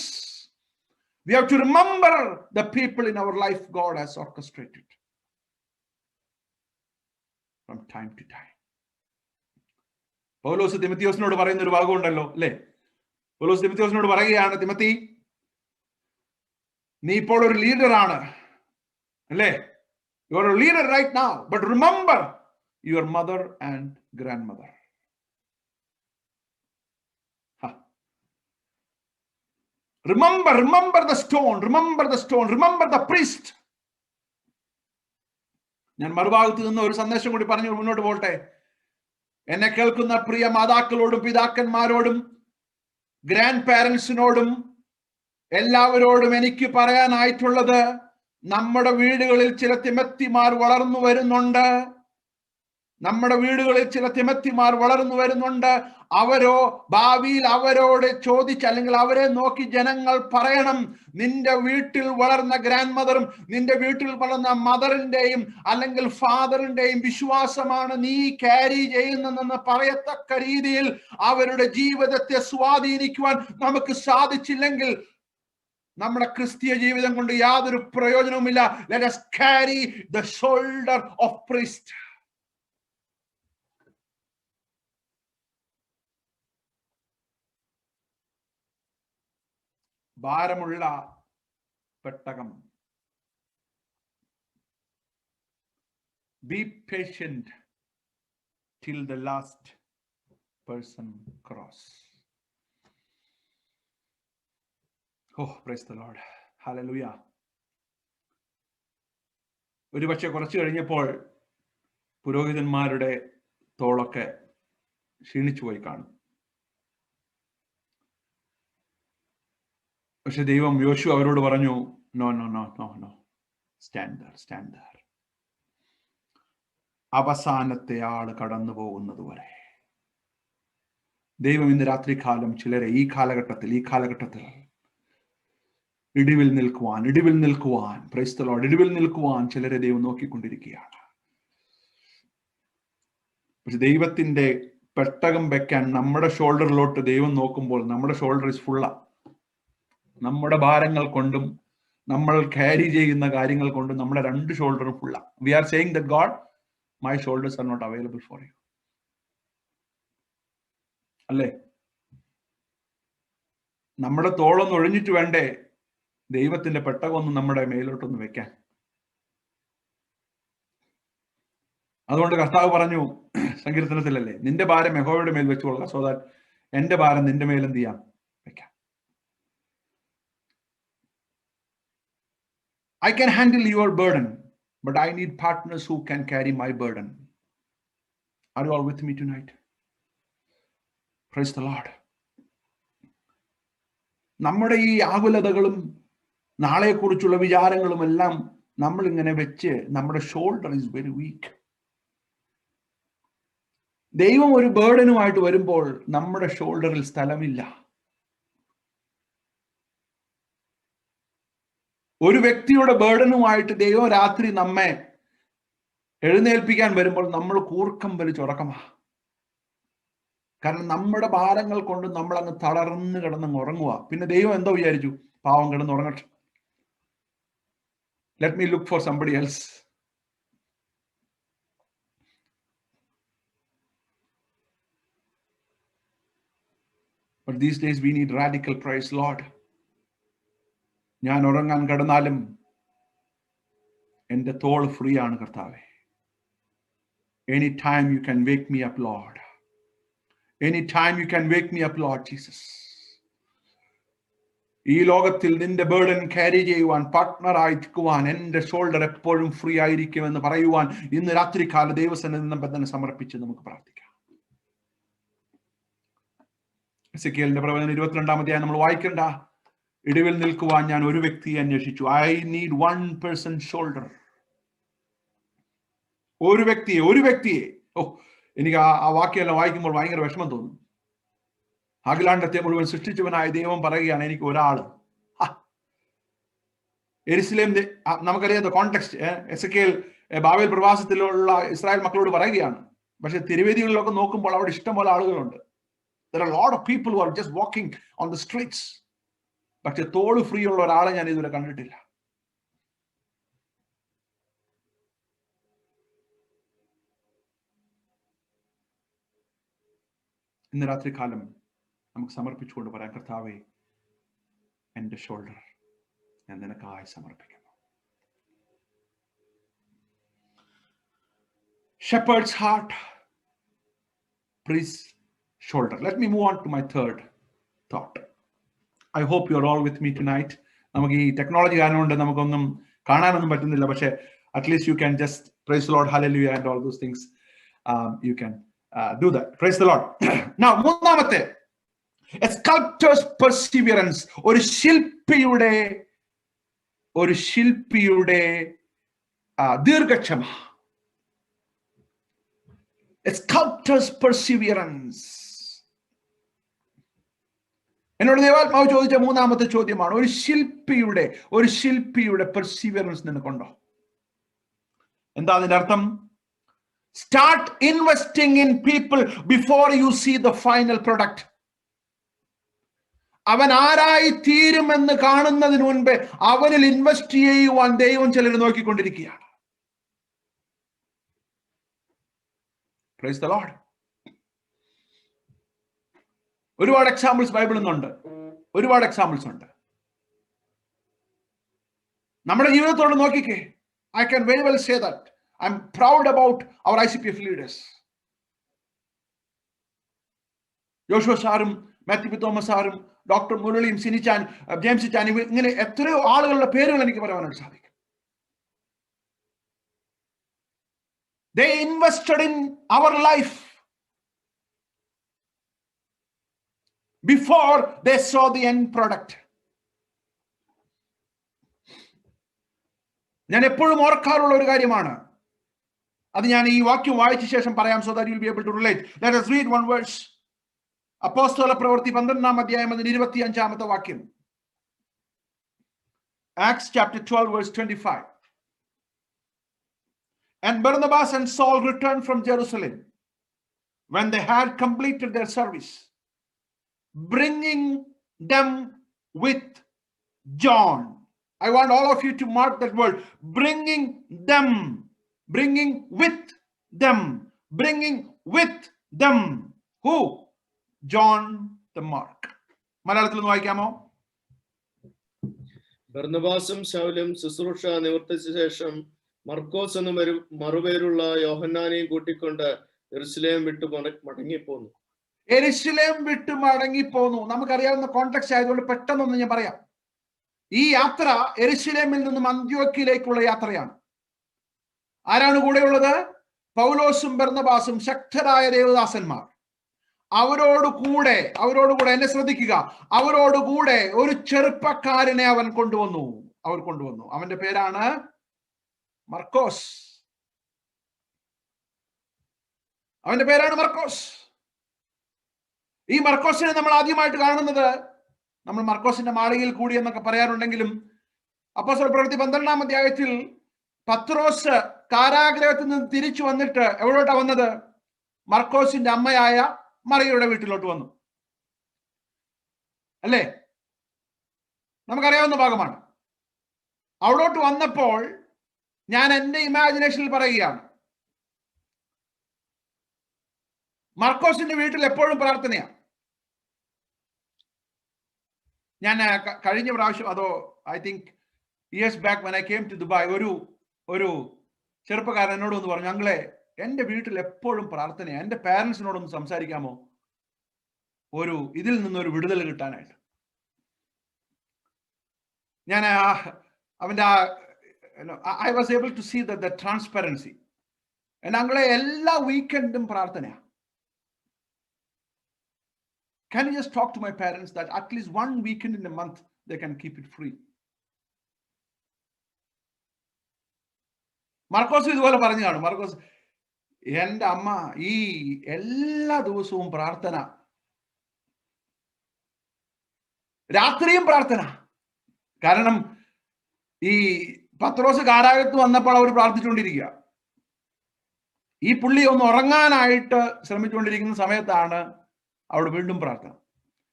We have to remember the people in our life God has orchestrated from time to time. പൗലോസ് തിമത്തിയോസിനോട് പറയുന്ന ഒരു ഭാഗമുണ്ടല്ലോ അല്ലേ? പൗലോസ് തിമത്തിയോസിനോട് പറയുകയാണ്, Timothy, നീ ഇപ്പോൾ ഒരു ലീഡറാണ് അല്ലേ? You are a leader right now, but remember your mother and grandmother. Remember the stone, remember the priest. ഞാൻ മറുഭാഗത്ത് നിന്ന് ഒരു സന്ദേശം കൂടി പറഞ്ഞു മുന്നോട്ട് പോട്ടെ. എന്നെ കേൾക്കുന്ന പ്രിയ മാതാക്കളോടും പിതാക്കന്മാരോടും ഗ്രാൻഡ് പാരന്റ്സിനോടും എല്ലാവരോടും എനിക്ക് പറയാനായിട്ടുള്ളത്, നമ്മുടെ വീടുകളിൽ ചില തിമത്തിമാർ വളർന്നു വരുന്നുണ്ട്. അവരോ ഭാവിയിൽ അവരോട് ചോദിച്ച് അല്ലെങ്കിൽ അവരെ നോക്കി ജനങ്ങൾ പറയണം, നിന്റെ വീട്ടിൽ വളർന്ന ഗ്രാൻഡ് മദറും നിന്റെ വീട്ടിൽ വളർന്ന മദറിന്റെയും അല്ലെങ്കിൽ ഫാദറിന്റെയും വിശ്വാസമാണ് നീ ക്യാരി ചെയ്യുന്നതെന്ന് പറയത്തക്ക രീതിയിൽ അവരുടെ ജീവിതത്തെ സ്വാധീനിക്കുവാൻ നമുക്ക് സാധിച്ചില്ലെങ്കിൽ നമ്മുടെ ക്രിസ്തീയ ജീവിതം കൊണ്ട് യാതൊരു പ്രയോജനവുമില്ല. Let us carry the shoulder of priest. ഭാരമുള്ള പെട്ടകം. Be patient till the last person cross. Oh, praise the Lord. Hallelujah. ഒരുപക്ഷെ കുറച്ചു കഴിഞ്ഞപ്പോൾ പുരോഹിതന്മാരുടെ തോളൊക്കെ ക്ഷീണിച്ചു പോയി കാണും. പക്ഷെ ദൈവം യോശുവ അവരോട് പറഞ്ഞു, നോ, സ്റ്റാൻഡ് ദർ. അവസാനത്തെ ആള് കടന്നു പോകുന്നത് വരെ. ദൈവം ഇന്ന് രാത്രികാലം ചിലരെ ഈ കാലഘട്ടത്തിൽ ഇടിവിൽ നിൽക്കുവാൻ പ്രൈസ് ദി ലോർഡ്, ഇടിവിൽ നിൽക്കുവാൻ ചിലരെ ദൈവം നോക്കിക്കൊണ്ടിരിക്കുകയാണ്. പക്ഷെ ദൈവത്തിന്റെ പെട്ടകം വെക്കാൻ നമ്മുടെ ഷോൾഡറിലോട്ട് ദൈവം നോക്കുമ്പോൾ നമ്മുടെ ഷോൾഡർ ഇസ് ഫുള്ള. നമ്മുടെ ഭാരങ്ങൾ കൊണ്ടും നമ്മൾ ക്യാരി ചെയ്യുന്ന കാര്യങ്ങൾ കൊണ്ടും നമ്മുടെ രണ്ട് ഷോൾഡറും ഫുള്ള. We are saying that God, my shoulders are not available for you. അല്ലേ? നമ്മുടെ തോളൊന്ന് ഒഴിഞ്ഞിട്ട് വേണ്ടേ ദൈവത്തിന്റെ പെട്ടകമൊന്നും നമ്മുടെ മേലോട്ടൊന്ന് വെക്കാൻ. അതുകൊണ്ട് കർത്താവ് പറഞ്ഞു സങ്കീർത്തനത്തിലല്ലേ, നിന്റെ ഭാരം യഹോവയുടെ മേൽ വെച്ചുകൊള്ളുക, സോ ദാറ്റ് എന്റെ ഭാരം നിന്റെ മേൽ എന്ത് ചെയ്യാം, വെക്കാം. I can handle your burden, but I need partners who can carry my burden. Are you all with me tonight? Praise the Lord. നമ്മുടെ ഈ ആകുലതകളും നാളെക്കുറിച്ചുള്ള വിചാരങ്ങളും എല്ലാം നമ്മൾ ഇങ്ങനെ വെച്ച് നമ്മുടെ ഷോൾഡർ ഈസ് വെരി വീക്ക്. ദൈവം ഒരു ബേർഡനുമായിട്ട് വരുമ്പോൾ നമ്മുടെ ഷോൾഡറിൽ സ്ഥലമില്ല. ഒരു വ്യക്തിയുടെ ബേർഡനുമായിട്ട് ദൈവം രാത്രി നമ്മെ എഴുന്നേൽപ്പിക്കാൻ വരുമ്പോൾ നമ്മൾ കൂർക്കം വലിച്ചുറക്കമാ. കാരണം നമ്മുടെ ഭാരങ്ങൾ കൊണ്ട് നമ്മൾ അങ്ങ് തളർന്ന് കിടന്നങ്ങ് ഉറങ്ങുക. പിന്നെ ദൈവം എന്തോ വിചാരിച്ചു, പാവം കിടന്ന് ഉറങ്ങട്ടെ, let me look for somebody else. But these days we need radical praise, Lord. ഞാൻ ഉറങ്ങാൻ കിടന്നാലും എൻ്റെ തോൾ ഫ്രീ ആണ് കർത്താവേ. Any time you can wake me up, Lord. Any time you can wake me up, Lord Jesus. ഈ ലോകത്തിൽ നിന്റെ ബേർഡൻ ക്യാരി ചെയ്യുവാൻ, പാർട്ട്ണർ ആയിരിക്കുവാൻ എൻ്റെ ഷോൾഡർ എപ്പോഴും ഫ്രീ ആയിരിക്കുമെന്ന് പറയുവാൻ ഇന്ന് രാത്രികാല ദൈവസന്നിധിയിൽ തന്നെ സമർപ്പിച്ച് നമുക്ക് പ്രാർത്ഥിക്കാം. എസെക്കിയേലിന്റെ പ്രവചനം 22-ാം അധ്യായം നമ്മൾ വായിക്കണ്ട. ഇടിവിൽ നിൽക്കുവാൻ ഞാൻ ഒരു വ്യക്തിയെ അന്വേഷിച്ചു. I need one person shoulder. ഒരു വ്യക്തിയെ. എനിക്ക് ആ വാക്യമെല്ലാം വായിക്കുമ്പോൾ ഭയങ്കര വിഷമം തോന്നും. അഖിലാണ്ടത്തെ മുഴുവൻ സൃഷ്ടിച്ചവനായ ദൈവം പറയുകയാണ്, എനിക്ക് ഒരാള്. യെരുശലേം നമുക്കറിയാത്ത കോണ്ടെക്സ്റ്റ്, എസെക്കിയേൽ ബാബേൽ പ്രവാസത്തിലുള്ള ഇസ്രായേൽ മക്കളോട് പറയുകയാണ്. പക്ഷെ തിരുവേദികളിലൊക്കെ നോക്കുമ്പോൾ അവിടെ ഇഷ്ടംപോലെ ആളുകളുണ്ട്. There are a lot of people who are just walking on the streets. പക്ഷെ തോള് ഫ്രീ ഉള്ള ഒരാളെ ഞാൻ ഇതുവരെ കണ്ടിട്ടില്ല. ഇന്ന് രാത്രി കാലം നമുക്ക് സമർപ്പിച്ചുകൊണ്ട് പറയാം, കർത്താവേ, എന്റെ ഷോൾഡർ ഞാൻ നിനക്കായി സമർപ്പിക്കുന്നു. Shepherd's heart, priest's shoulder. Let me move on to my third thought. I hope you are all with me tonight. നമുക്ക് ഈ ടെക്നോളജി കാരണം കൊണ്ട് നമുക്കൊന്നും കാണാനൊന്നും പറ്റുന്നില്ല, പക്ഷേ at least you can just price the Lord, hallelujah and all those things. You can do that. Praise the Lord. Now, മൂന്നാമത്തെ, a sculptor's perseverance. ഒരു ശില്പിയുടെ ദീർഘക്ഷമ. A sculptor's perseverance. എന്നോട് ദൈവാത്മാവ് ചോദിച്ച മൂന്നാമത്തെ ചോദ്യമാണ്, ഒരു ശില്പിയുടെ പെർസിവിയറൻസ് നിനക്കുണ്ടോ? എന്താ അതിന്റെ അർത്ഥം? Start investing in people before you see the final product. അവൻ ആരായി തീരുമെന്ന് കാണുന്നതിന് മുൻപേ അവനിൽ ഇൻവെസ്റ്റ് ചെയ്യുവാൻ ദൈവം ചിലർ നോക്കിക്കൊണ്ടിരിക്കുകയാണ്. Praise the Lord. ഒരുപാട് എക്സാമ്പിൾസ് ബൈബിളിൽ നിന്നുണ്ട്, ഒരുപാട് എക്സാമ്പിൾസ് ഉണ്ട്. നമ്മുടെ ജീവിതത്തോട് നോക്കിക്കേ. I can very well say that I'm proud about our ICPF leaders. Joshua സാറും മാത്യു പി തോമസ് സാറും ഡോക്ടർ മുരളിയും സിനിച്ചാൻ ജെയിംസ് ചാൻ, ഇങ്ങനെ എത്രയോ ആളുകളുടെ പേരുകൾ എനിക്ക് പറയാനായിട്ട് സാധിക്കും. They invested in our life before they saw the end product. ഞാൻ എപ്പോഴും ഓർക്കാറുള്ള ഒരു കാര്യമാണ്. അത് ഞാൻ ഈ വാക്യം വായിച്ച ശേഷം പറയാം, so that you will be able to relate. Let us read one verse. അപ്പോസ്തല പ്രവൃത്തി 12-ാം അധ്യായം 25-ാമത്തെ വാക്യം. Acts chapter 12 verse 25. And Barnabas and Saul returned from Jerusalem when they had completed their service, bringing them with John. I want all of you to mark that word, bringing with them. Who? John the Mark. മലയാളത്തിൽ ഒന്ന് വായിക്കാമോ? ബർന്നബാസും ശൗലും ശുശ്രൂഷ നിവർത്തിച്ച ശേഷം മർക്കോസ് എന്ന മറുപേരുള്ള യോഹന്നാനെയും കൂട്ടിക്കൊണ്ട് യെരുശലേം വിട്ടു മടങ്ങിപ്പോന്നു. നമുക്കറിയാവുന്ന context ആയതുകൊണ്ട് പെട്ടെന്നൊന്ന് ഞാൻ പറയാം. ഈ യാത്ര യെരുശലേമിൽ നിന്നും അന്ത്യോക്യയിലേക്കുള്ള യാത്രയാണ്. ആരാണ് കൂടെയുള്ളത്? പൗലോസും ബർന്നബാസും, ശക്തരായ ദേവദാസന്മാർ. അവരോടുകൂടെ എന്നെ ശ്രദ്ധിക്കുക, അവരോടുകൂടെ ഒരു ചെറുപ്പക്കാരനെ അവർ കൊണ്ടുവന്നു. അവന്റെ പേരാണ് മർക്കോസ്. ഈ മർക്കോസിനെ നമ്മൾ ആദ്യമായിട്ട് കാണുന്നത്, നമ്മൾ മർക്കോസിന്റെ മാളികയിൽ കൂടി എന്നൊക്കെ പറയാറുണ്ടെങ്കിലും, അപ്പോസ്തല പ്രവൃത്തി 12-ാം അധ്യായത്തിൽ പത്രോസ് കാരാഗ്രഹത്തിൽ നിന്ന് തിരിച്ചു വന്നിട്ട് എവിടോട്ടാ വന്നത്? മർക്കോസിന്റെ അമ്മയായ മറിയയുടെ വീട്ടിലോട്ട് വന്നു, അല്ലേ? നമുക്കറിയാവുന്ന ഭാഗമാണ്. അവിടോട്ട് വന്നപ്പോൾ ഞാൻ എന്റെ ഇമാജിനേഷനിൽ പറയുകയാണ്, മർക്കോസിന്റെ വീട്ടിൽ എപ്പോഴും പ്രാർത്ഥനയാണ്. ഞാൻ കഴിഞ്ഞ പ്രാവശ്യം, അതോ I think years back when I came to Dubai, ഒരു ചെറുപ്പക്കാരൻ എന്നോട് ഒന്ന് പറഞ്ഞു, ഞങ്ങളെ എൻ്റെ വീട്ടിൽ എപ്പോഴും പ്രാർത്ഥനയാണ്, എൻ്റെ പാരൻസിനോടൊന്ന് സംസാരിക്കാമോ ഇതിൽ നിന്നൊരു വിടുതൽ കിട്ടാനായിട്ട്. ഞാൻ അവൻ്റെ I was able to see that the transparency. ഞങ്ങളെ എല്ലാ വീക്കെൻഡും പ്രാർത്ഥനയാണ്. Can you just talk to my parents that at least one weekend in a month they can keep it free? മർക്കോസ് ഇതുപോലെ പറഞ്ഞു കാണും. മർക്കോസ്, എൻ്റെ അമ്മ ഈ എല്ലാ ദിവസവും പ്രാർത്ഥന, രാത്രിയും പ്രാർത്ഥന. കാരണം ഈ പത്രോസ് കാരാഗ്രഹത്ത് വന്നപ്പോൾ അവർ പ്രാർത്ഥിച്ചുകൊണ്ടിരിക്കുക. ഈ പുള്ളി ഒന്ന് ഉറങ്ങാനായിട്ട് ശ്രമിച്ചുകൊണ്ടിരിക്കുന്ന സമയത്താണ് അവിടെ വീണ്ടും പ്രാർത്ഥന.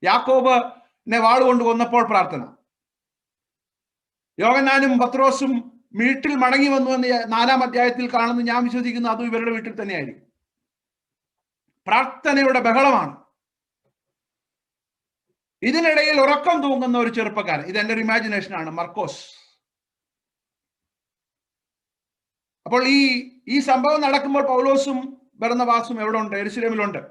യാക്കോബിനെ വാളുകൊണ്ട് കൊന്നപ്പോൾ പ്രാർത്ഥന. യോഹന്നാനും പത്രോസും വീട്ടിൽ മടങ്ങി വന്നു എന്ന് 4-ാം അധ്യായത്തിൽ കാണുന്നു. ഞാൻ വിശ്വസിക്കുന്നു അതും ഇവരുടെ വീട്ടിൽ തന്നെയായിരിക്കും. പ്രാർത്ഥനയുടെ ബഹളമാണ്. ഇതിനിടയിൽ ഉറക്കം തൂങ്ങുന്ന ഒരു ചെറുപ്പക്കാരൻ, ഇത് എൻ്റെ ഒരു ഇമാജിനേഷൻ ആണ്, മർക്കോസ്. അപ്പോൾ ഈ സംഭവം നടക്കുമ്പോൾ പൗലോസും ബർന്നബാസും എവിടെ ഉണ്ട്? യെരുശലേമിലുണ്ട്.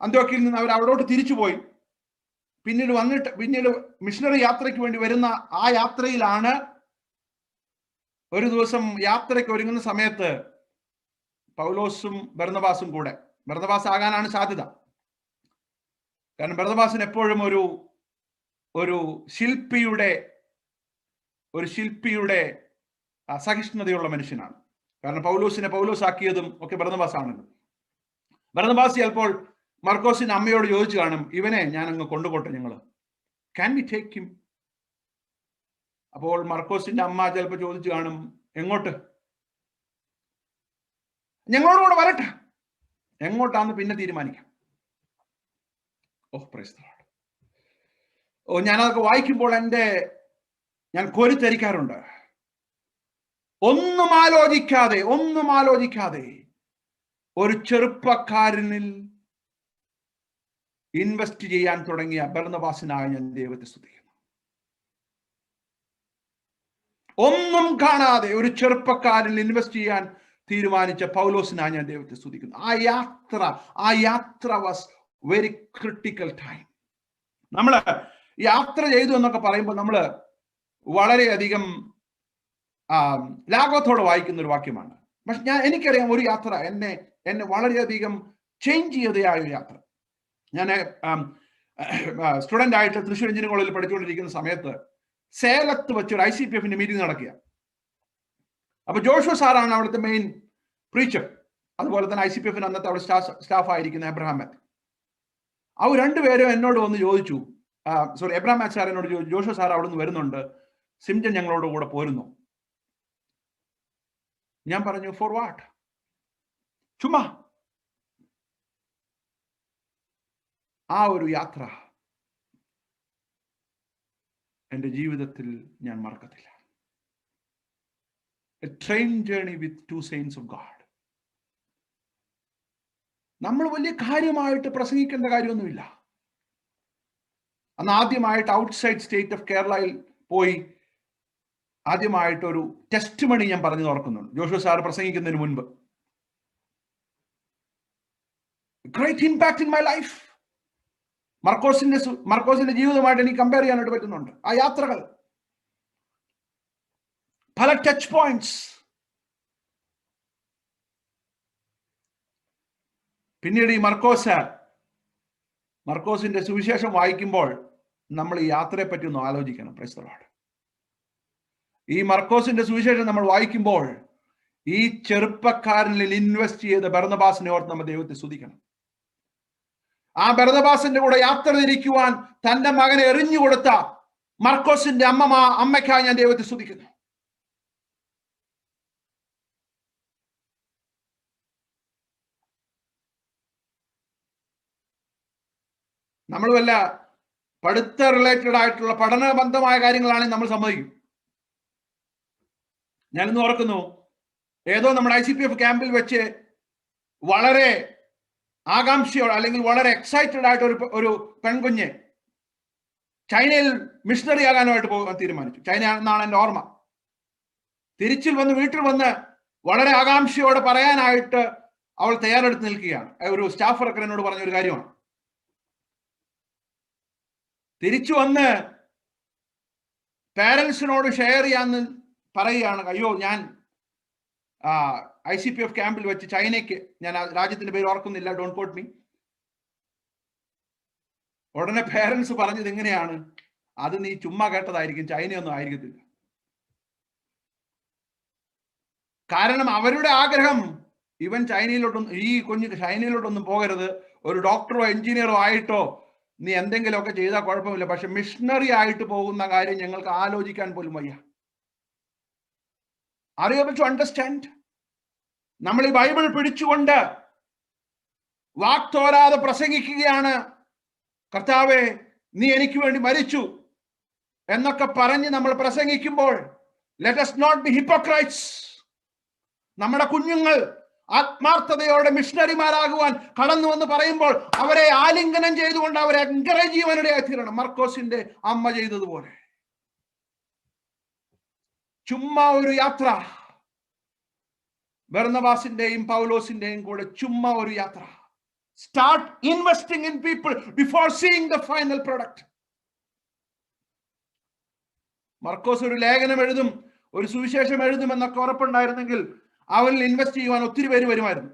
അന്ത്യോക്യയിൽ നിന്ന് അവർ അവിടോട്ട് തിരിച്ചുപോയി. പിന്നീട് മിഷണറി യാത്രയ്ക്ക് വേണ്ടി വരുന്ന ആ യാത്രയിലാണ് ഒരു ദിവസം യാത്രയ്ക്ക് ഒരുങ്ങുന്ന സമയത്ത് പൗലോസും ബർന്നബാസും കൂടെ, ബർന്നബാസ് ആകാനാണ് സാധ്യത. കാരണം ബർന്നബാസിന് എപ്പോഴും ഒരു ശില്പിയുടെ അസഹിഷ്ണുതയുള്ള മനുഷ്യനാണ്. കാരണം പൗലോസിനെ പൗലോസാക്കിയതും ഒക്കെ ബർന്നബാസ് ആണല്ലോ. ബർന്നബാസ് ചിലപ്പോൾ മർക്കോസിന്റെ അമ്മയോട് ചോദിച്ചു കാണും, ഇവനെ ഞാൻ അങ്ങ് കൊണ്ടുപോട്ടെ, ഞങ്ങള് ക്യാൻ വി ടേക്ക് ഹിം? അപ്പോൾ മർക്കോസിന്റെ അമ്മ ചിലപ്പോൾ ചോദിച്ചു കാണും, എങ്ങോട്ട്? ഞങ്ങളോട് കൂടെ വരട്ടെ. എങ്ങോട്ടാന്ന് പിന്നെ തീരുമാനിക്കാം. Praise the Lord. ഞാനതൊക്കെ വായിക്കുമ്പോൾ ഞാൻ കോരിത്തരിക്കാറുണ്ട്. ഒന്നും ആലോചിക്കാതെ ഒരു ചെറുപ്പക്കാരനിൽ ഇൻവെസ്റ്റ് ചെയ്യാൻ തുടങ്ങിയ ബർന്നബാസിനായി ഞാൻ ദൈവത്തെ സ്തുതിക്കുന്നു. ഒന്നും കാണാതെ ഒരു ചെറുപ്പക്കാരനിൽ ഇൻവെസ്റ്റ് ചെയ്യാൻ തീരുമാനിച്ച പൗലോസിനായി ഞാൻ ദൈവത്തെ സ്തുതിക്കുന്നു. ആ യാത്ര വാസ് വെരി ക്രിട്ടിക്കൽ ടൈം. നമ്മള് യാത്ര ചെയ്തു എന്നൊക്കെ പറയുമ്പോൾ നമ്മള് വളരെയധികം ലാഘവത്തോടെ വായിക്കുന്ന ഒരു വാക്യമാണ്. പക്ഷെ എനിക്കറിയാം ഒരു യാത്ര എന്നെ വളരെയധികം ചേഞ്ച് ചെയ്തയായ ഒരു യാത്ര. ഞാൻ സ്റ്റുഡൻ്റ് ആയിട്ട് തൃശ്ശൂർ എഞ്ചിനീയറിംഗ് കോളേജിൽ പഠിച്ചുകൊണ്ടിരിക്കുന്ന സമയത്ത് സേലത്ത് വെച്ചൊരു ICPFന്റെ മീറ്റിംഗ് നടക്കുക. അപ്പൊ ജോഷുവ സാറാണ് അവിടുത്തെ മെയിൻ പ്രീച്ചർ. അതുപോലെ തന്നെ ICPFന് അന്നത്തെ അവിടെ സ്റ്റാഫ് ആയിരിക്കുന്ന എബ്രഹാം മാത്യു. അവർ രണ്ടുപേരും എന്നോട് വന്ന് ചോദിച്ചു, എബ്രഹാം മാത്യു സാർ എന്നോട് ചോദിച്ചു, ജോഷുവ സാർ അവിടെ നിന്ന് വരുന്നുണ്ട്, സിംജൻ ഞങ്ങളോട് കൂടെ പോരുന്നു. ഞാൻ പറഞ്ഞു, ഫോർ വാട്ട്? ചുമ്മാ. ആ ഒരു യാത്ര എൻ്റെ ജീവിതത്തിൽ ഞാൻ മറക്കത്തില്ല. A train journey with 2 saints of God. നമ്മൾ വലിയ കാര്യമായിട്ട് പ്രസംഗിക്കേണ്ട കാര്യമൊന്നുമില്ല. അന്ന് ആദ്യമായിട്ട് ഔട്ട്സൈഡ് സ്റ്റേറ്റ് ഓഫ് കേരളയിൽ പോയി ആദ്യമായിട്ടൊരു ടെസ്റ്റ് മണി ഞാൻ പറഞ്ഞു ഓർക്കുന്നുണ്ട്, ജോഷുവ സാർ പ്രസംഗിക്കുന്നതിന് മുൻപ്. Great impact in my life. മർക്കോസിന്റെ ജീവിതമായിട്ട് എനിക്ക് കമ്പയർ ചെയ്യാനായിട്ട് പറ്റുന്നുണ്ട്. ആ യാത്രകൾ, പല ടച്ച് പോയിന്റ്സ്. പിന്നീട് ഈ മർക്കോസിന്റെ സുവിശേഷം വായിക്കുമ്പോൾ നമ്മൾ ഈ യാത്രയെ പറ്റി ഒന്ന് ആലോചിക്കണം. Price the Lord. ഈ മർക്കോസിന്റെ സുവിശേഷം നമ്മൾ വായിക്കുമ്പോൾ ഈ ചെറുപ്പക്കാരനിൽ ഇൻവെസ്റ്റ് ചെയ്ത ബർന്നബാസിനെ ഓർത്ത് നമ്മൾ ദൈവത്തെ സ്തുതിക്കണം. ആ ബർന്നബാസിന്റെ കൂടെ യാത്ര തിരിക്കുവാൻ തന്റെ മകനെ എറിഞ്ഞു കൊടുത്ത മർക്കോസിന്റെ അമ്മയ്ക്കായി ഞാൻ ദൈവത്തെ സ്തുതിക്കുന്നു. നമ്മൾ വല്ല പഠിത്ത റിലേറ്റഡ് ആയിട്ടുള്ള പഠനബന്ധമായ കാര്യങ്ങളാണെങ്കിൽ നമ്മൾ സമ്മതിക്കും. ഞാനിന്ന് ഓർക്കുന്നു, ഏതോ നമ്മുടെ ICPF ക്യാമ്പിൽ വെച്ച് വളരെ ആകാംക്ഷയോടെ അല്ലെങ്കിൽ വളരെ എക്സൈറ്റഡ് ആയിട്ട് ഒരു പെൺകുഞ്ഞ് ചൈനയിൽ മിഷണറി ആകാനായിട്ട് പോകാൻ തീരുമാനിച്ചു. ചൈന എന്നാണ് എൻ്റെ ഓർമ്മ. വീട്ടിൽ വന്ന് വളരെ ആകാംക്ഷയോടെ പറയാനായിട്ട് അവൾ തയ്യാറെടുത്ത് നിൽക്കുകയാണ്. ഒരു സ്റ്റാഫ് വർക്കർ എന്നോട് പറഞ്ഞ ഒരു കാര്യമാണ്. തിരിച്ചു വന്ന് പാരൻസിനോട് ഷെയർ ചെയ്യാന്ന് പറയുകയാണ്, അയ്യോ ഞാൻ ICPF ക്യാമ്പിൽ വെച്ച് ചൈനയ്ക്ക്, ഞാൻ രാജ്യത്തിന്റെ പേര് ഓർക്കുന്നില്ല, ഡോണ്ട് കോട്ട് മീ. ഉടനെ പേരൻസ് പറഞ്ഞത് എങ്ങനെയാണ്, അത് നീ ചുമ്മാ കേട്ടതായിരിക്കും, ചൈനയൊന്നും ആയിരിക്കത്തില്ല. കാരണം അവരുടെ ആഗ്രഹം ഇവൻ ഈ കുഞ്ഞ് ചൈനയിലോട്ടൊന്നും പോകരുത്, ഒരു ഡോക്ടറോ എഞ്ചിനീയറോ ആയിട്ടോ നീ എന്തെങ്കിലുമൊക്കെ ചെയ്താൽ കുഴപ്പമില്ല, പക്ഷെ മിഷണറി ആയിട്ട് പോകുന്ന കാര്യം ഞങ്ങൾക്ക് ആലോചിക്കാൻ പോലും വയ്യ. Are you able to understand? നമ്മൾ ഈ ബൈബിൾ പിടിച്ചുകൊണ്ട് വാക്തോരാതെ പ്രസംഗിക്കുകയാണ്. കർത്താവേ, നീ എനിക്ക് വേണ്ടി മരിച്ചു എന്നൊക്കെ പറഞ്ഞ് നമ്മൾ പ്രസംഗിക്കുമ്പോൾ, let us not be hypocrites. നമ്മുടെ കുഞ്ഞുങ്ങൾ ആത്മാർത്ഥതയോടെ മിഷണറിമാരാകുവാൻ കടന്നു വന്ന് പറയുമ്പോൾ അവരെ ആലിംഗനം ചെയ്തുകൊണ്ട് അവരെ എൻകറേജ് ചെയ്യുവാനിടയായി തീരണം. മർക്കോസിന്റെ അമ്മ ചെയ്തതുപോലെ. ചുമ്മാ ഒരു യാത്ര, ബർന്നബാസിന്റെയും പൗലോസിന്റെയും കൂടെ ചുമ്മാ ഒരു യാത്ര. Start investing in people before seeing the final product. മർക്കോസ് ഒരു ലേഖനം എഴുതും, ഒരു സുവിശേഷം എഴുതും എന്നൊക്കെ ഉറപ്പുണ്ടായിരുന്നെങ്കിൽ അവനിൽ ഇൻവെസ്റ്റ് ചെയ്യുവാൻ ഒത്തിരി പേര് വരുമായിരുന്നു.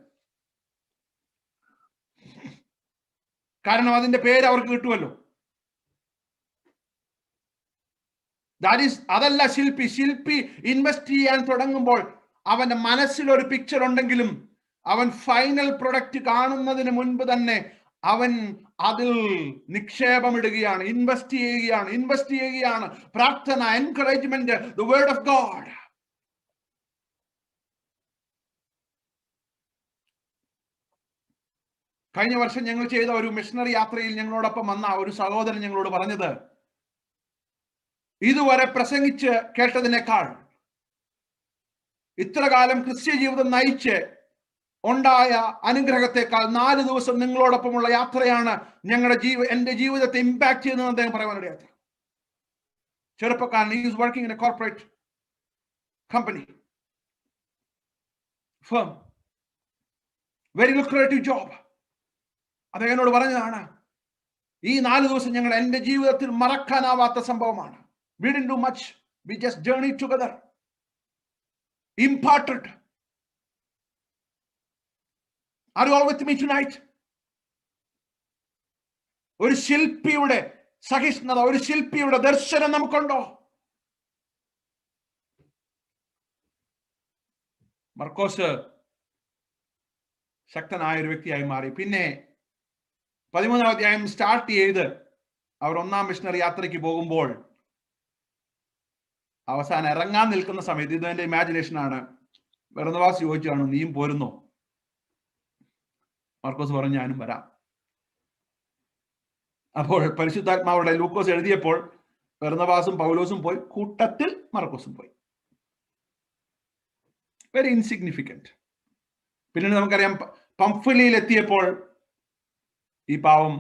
കാരണം അതിന്റെ പേര് അവർക്ക് കിട്ടുമല്ലോ. അതല്ല ശില്പി. ശില്പി ഇൻവെസ്റ്റ് ചെയ്യാൻ തുടങ്ങുമ്പോൾ അവന്റെ മനസ്സിൽ ഒരു പിക്ചർ ഉണ്ടെങ്കിലും അവൻ ഫൈനൽ പ്രൊഡക്റ്റ് കാണുന്നതിന് മുൻപ് തന്നെ അവൻ അതിൽ നിക്ഷേപമിടുകയാണ്, ഇൻവെസ്റ്റ് ചെയ്യുകയാണ്. പ്രാർത്ഥന, encouragement, the word of God. കഴിഞ്ഞ വർഷം ഞങ്ങൾ ചെയ്ത ഒരു മിഷണറി യാത്രയിൽ ഞങ്ങളോടൊപ്പം വന്ന ഒരു സഹോദരൻ ഞങ്ങളോട് പറഞ്ഞത്, ഇതുവരെ പ്രസംഗിച്ച് കേട്ടതിനേക്കാൾ ഇത്ര കാലം ക്രിസ്ത്യ ജീവിതം നയിച്ച് ഉണ്ടായ അനുഗ്രഹത്തെക്കാൾ 4 ദിവസം നിങ്ങളോടൊപ്പമുള്ള യാത്രയാണ് എന്റെ ജീവിതത്തെ ഇമ്പാക്ട് ചെയ്യുന്നതെന്ന് അദ്ദേഹം പറയാനുള്ള യാത്ര. ചെറുപ്പക്കാരൻ, is working in A corporate company firm, very lucrative job. അദ്ദേഹം എന്നോട് പറഞ്ഞതാണ്, ഈ 4 ദിവസം ഞങ്ങൾ എന്റെ ജീവിതത്തിൽ മറക്കാനാവാത്ത സംഭവമാണ്. We didn't do much, we just journeyed together, imparted. Are you all with me tonight? ഒരു ശില്പിയുടെ സഹിഷ്ണുത, ഒരു ശില്പിയുടെ ദർശനം നമുക്കുണ്ടോ? മർക്കോസ് ശക്തനായ ഒരു വ്യക്തിയായി മാറി. പിന്നെ 13-ാം അധ്യായം സ്റ്റാർട്ട് ചെയ്ത് അവർ 1-ാം മിഷണറി യാത്രയ്ക്ക് പോകുമ്പോൾ അവസാനം ഇറങ്ങാൻ നിൽക്കുന്ന സമയത്ത്, ഇത് എന്റെ ഇമാജിനേഷൻ ആണ്, ബർന്നബാസ് ചോദിച്ചാണ്, നീയും പോരുന്നോ? മർക്കോസ് പറഞ്ഞു, ഞാനും വരാം. അപ്പോൾ പരിശുദ്ധാത്മാവുടെ ലൂക്കോസ് എഴുതിയപ്പോൾ ബർന്നബാസും പൗലോസും പോയി, കൂട്ടത്തിൽ മർക്കോസും പോയി. Very insignificant. പിന്നീട് നമുക്കറിയാം, പംഫിലിയിൽ എത്തിയപ്പോൾ ഈ പാവം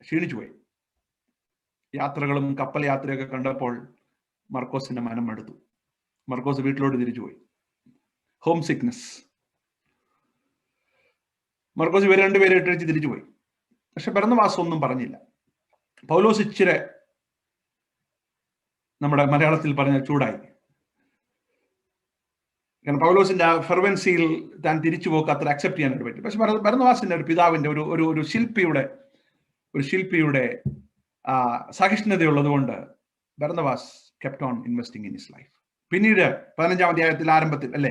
ക്ഷീണിച്ചു പോയി. യാത്രകളും കപ്പൽ യാത്രയൊക്കെ കണ്ടപ്പോൾ മർക്കോസിന്റെ മനം എടുത്തു. മർക്കോസ് വീട്ടിലോട്ട് തിരിച്ചുപോയി. Home sickness. മർക്കോസ് ഇവർ രണ്ടുപേരെ ഇട്ടടിച്ച് തിരിച്ചുപോയി. പക്ഷെ ബർന്നബാസ് ഒന്നും പറഞ്ഞില്ല. പൗലോസ് ഇച്ചിരി, നമ്മുടെ മലയാളത്തിൽ പറഞ്ഞ ചൂടായി. കാരണം പൗലോസിന്റെ ആ ഫെർവൻസിയിൽ താൻ തിരിച്ചു പോക്ക് അത്ര അക്സെപ്റ്റ് ചെയ്യാനായിട്ട് പറ്റും. പക്ഷെ ബർന്നബാസിന്റെ ഒരു പിതാവിന്റെ ഒരു ശില്പിയുടെ സഹിഷ്ണുതയുള്ളത് കൊണ്ട് Barnabas kept on investing in his life. പിന്നീട് 15-ാം അധ്യായത്തിൽ ആരംഭത്തിൽ അല്ലെ,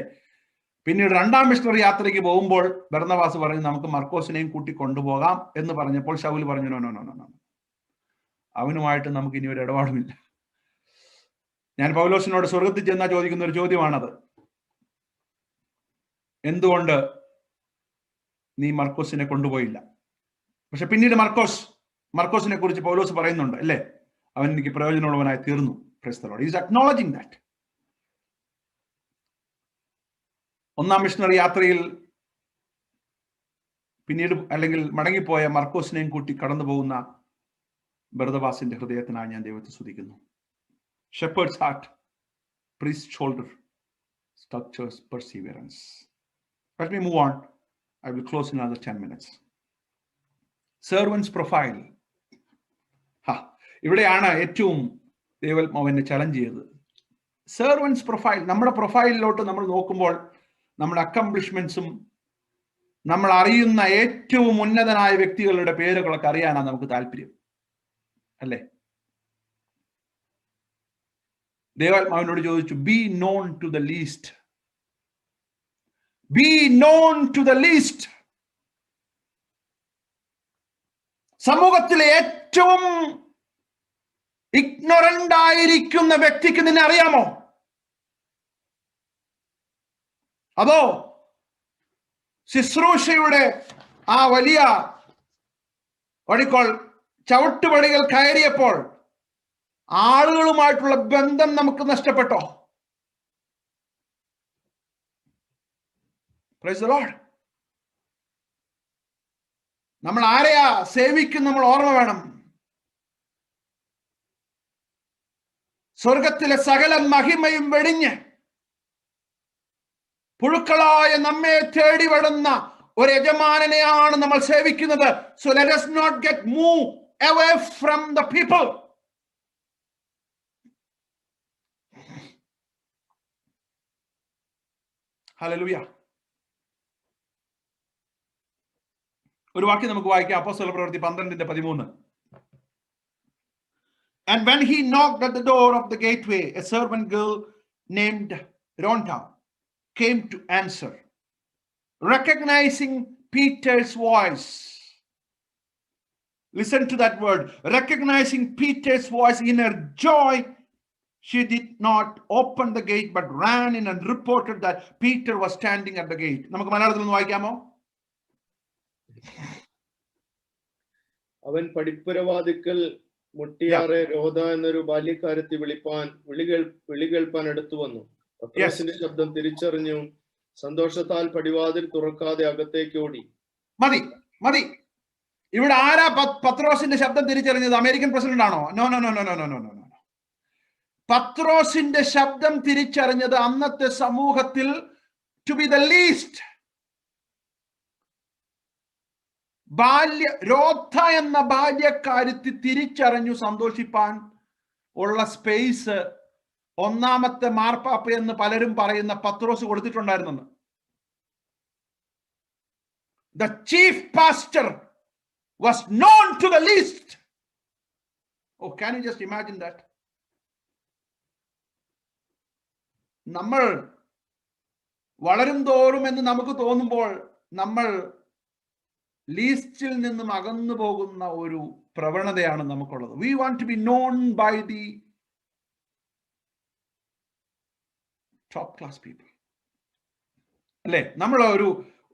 പിന്നീട് 2-ാം മിഷണറി യാത്രയ്ക്ക് പോകുമ്പോൾ ബർന്നബാസ് പറഞ്ഞു, നമുക്ക് മർക്കോസിനെയും കൂട്ടി കൊണ്ടുപോകാം എന്ന് പറഞ്ഞപ്പോൾ ശൗൽ പറഞ്ഞു, നോ, അവനുമായിട്ട് നമുക്ക് ഇനി ഒരു ഇടപാടുമില്ല. ഞാൻ പൗലോസിനോട് സ്വർഗത്തിൽ ചെന്നാ ചോദിക്കുന്ന ഒരു ചോദ്യമാണത്, എന്തുകൊണ്ട് നീ മർക്കോസിനെ കൊണ്ടുപോയില്ല? പക്ഷെ പിന്നീട് മർക്കോസിനെ കുറിച്ച് പൗലോസ് പറയുന്നുണ്ട് അല്ലേ, അവൻ എനിക്ക് പ്രയോജനമുള്ളവനായി തീർന്നു. Praise the Lord. He is acknowledging that. 1-ാം missionary യാത്രയിൽ പിന്നീട് അല്ലെങ്കിൽ മടങ്ങിപ്പോയ മർക്കോസിനെയും കൂട്ടി കടന്നു പോകുന്ന ബർന്നബാസിന്റെ ഹൃദയത്തിനായി ഞാൻ ദൈവത്തെ സ്തുതിക്കുന്നു. Shepherd's heart, priest's shoulder, structures perseverance. Let me move on. I will close in another 10 minutes. Servant's profile. ഇവിടെയാണ് ഏറ്റവും ദൈവാത്മാവിനെ ചലഞ്ച് ചെയ്തത്. Servants profile. നമ്മുടെ പ്രൊഫൈലിലോട്ട് നമ്മൾ നോക്കുമ്പോൾ നമ്മുടെ അക്കംപ്ലിഷ്മെന്റ്സും നമ്മൾ അറിയുന്ന ഏറ്റവും ഉന്നതനായ വ്യക്തികളുടെ പേരുകളൊക്കെ അറിയാനാണ് നമുക്ക് താല്പര്യം അല്ലേ? ദൈവാത്മാവിനോട് ചോദിച്ചു, be known to the least. Be known to the least. സമൂഹത്തിലെ ഏറ്റവും ഇഗ്നോറന്റ് ആയിരിക്കുന്ന വ്യക്തിക്ക് നിന്നെ അറിയാമോ? അതോ ശുശ്രൂഷയുടെ ആ വലിയ ചവിട്ടുപടികൾ കയറിയപ്പോൾ ആളുകളുമായിട്ടുള്ള ബന്ധം നമുക്ക് നഷ്ടപ്പെട്ടോ? Price the Lord. നമ്മൾ ആരെയാ സേവിക്കും നമ്മൾ ഓർമ്മ വേണം. സ്വർഗത്തിലെ സകല മഹിമയും വെടിഞ്ഞ് പുഴുക്കളായ നമ്മെ തേടി വരുന്ന ഒരു യജമാനനെയാണ് നമ്മൾ സേവിക്കുന്നത്. So let us not get moved away from the people. Hallelujah. ഒരു വാക്യം നമുക്ക് വായിക്കാം. അപ്പോസ്തല പ്രവൃത്തി 12:13. And when he knocked at the door of the gateway, a servant girl named Rhonda came to answer. Recognizing Peter's voice. Listen to that word. Recognizing Peter's voice, in her joy, she did not open the gate but ran in and reported that Peter was standing at the gate. നമുക്ക് മലയാളത്തിൽ ഒന്ന് വായിക്കാമോ? അവൻ പടിപ്പുരവാതിക്കൽ മുട്ടിയാറെ രോധ എന്നൊരു ബാല്യക്കാരത്തി വിളികേൾപ്പാൻ അടുത്തു വന്നു. പത്രോസിന്റെ ശബ്ദം തിരിച്ചറിഞ്ഞു സന്തോഷത്താൽ പടിവാതിൽ തുറക്കാതെ അകത്തേക്ക് ഓടി. മതി. ഇവിടെ ആരാ പത്രോസിന്റെ ശബ്ദം തിരിച്ചറിഞ്ഞത്? അമേരിക്കൻ പ്രസിഡന്റ് ആണോ? നോ. പത്രോസിന്റെ ശബ്ദം തിരിച്ചറിഞ്ഞത് അന്നത്തെ സമൂഹത്തിൽ ടു ബി ദ ലീസ്റ്റ്, രോധ എന്ന ബാല്യക്കാരത്തി തിരിച്ചറിഞ്ഞു സന്തോഷിപ്പാൻ ഉള്ള സ്പേസ് ഒന്നാമത്തെ മാർപ്പാപ്പ എന്ന് പലരും പറയുന്ന പത്രോസ് കൊടുത്തിട്ടുണ്ടായിരുന്നു. The chief pastor was known to the least. Oh, can you just imagine that? നമ്മൾ വളരും തോറും എന്ന് നമുക്ക് തോന്നുമ്പോൾ നമ്മൾ ലീസ്റ്റിൽ നിന്നും അകന്നു പോകുന്ന ഒരു പ്രവണതയാണ് നമുക്കുള്ളത്. We want to be known by the top class people. അല്ലേ? നമ്മൾ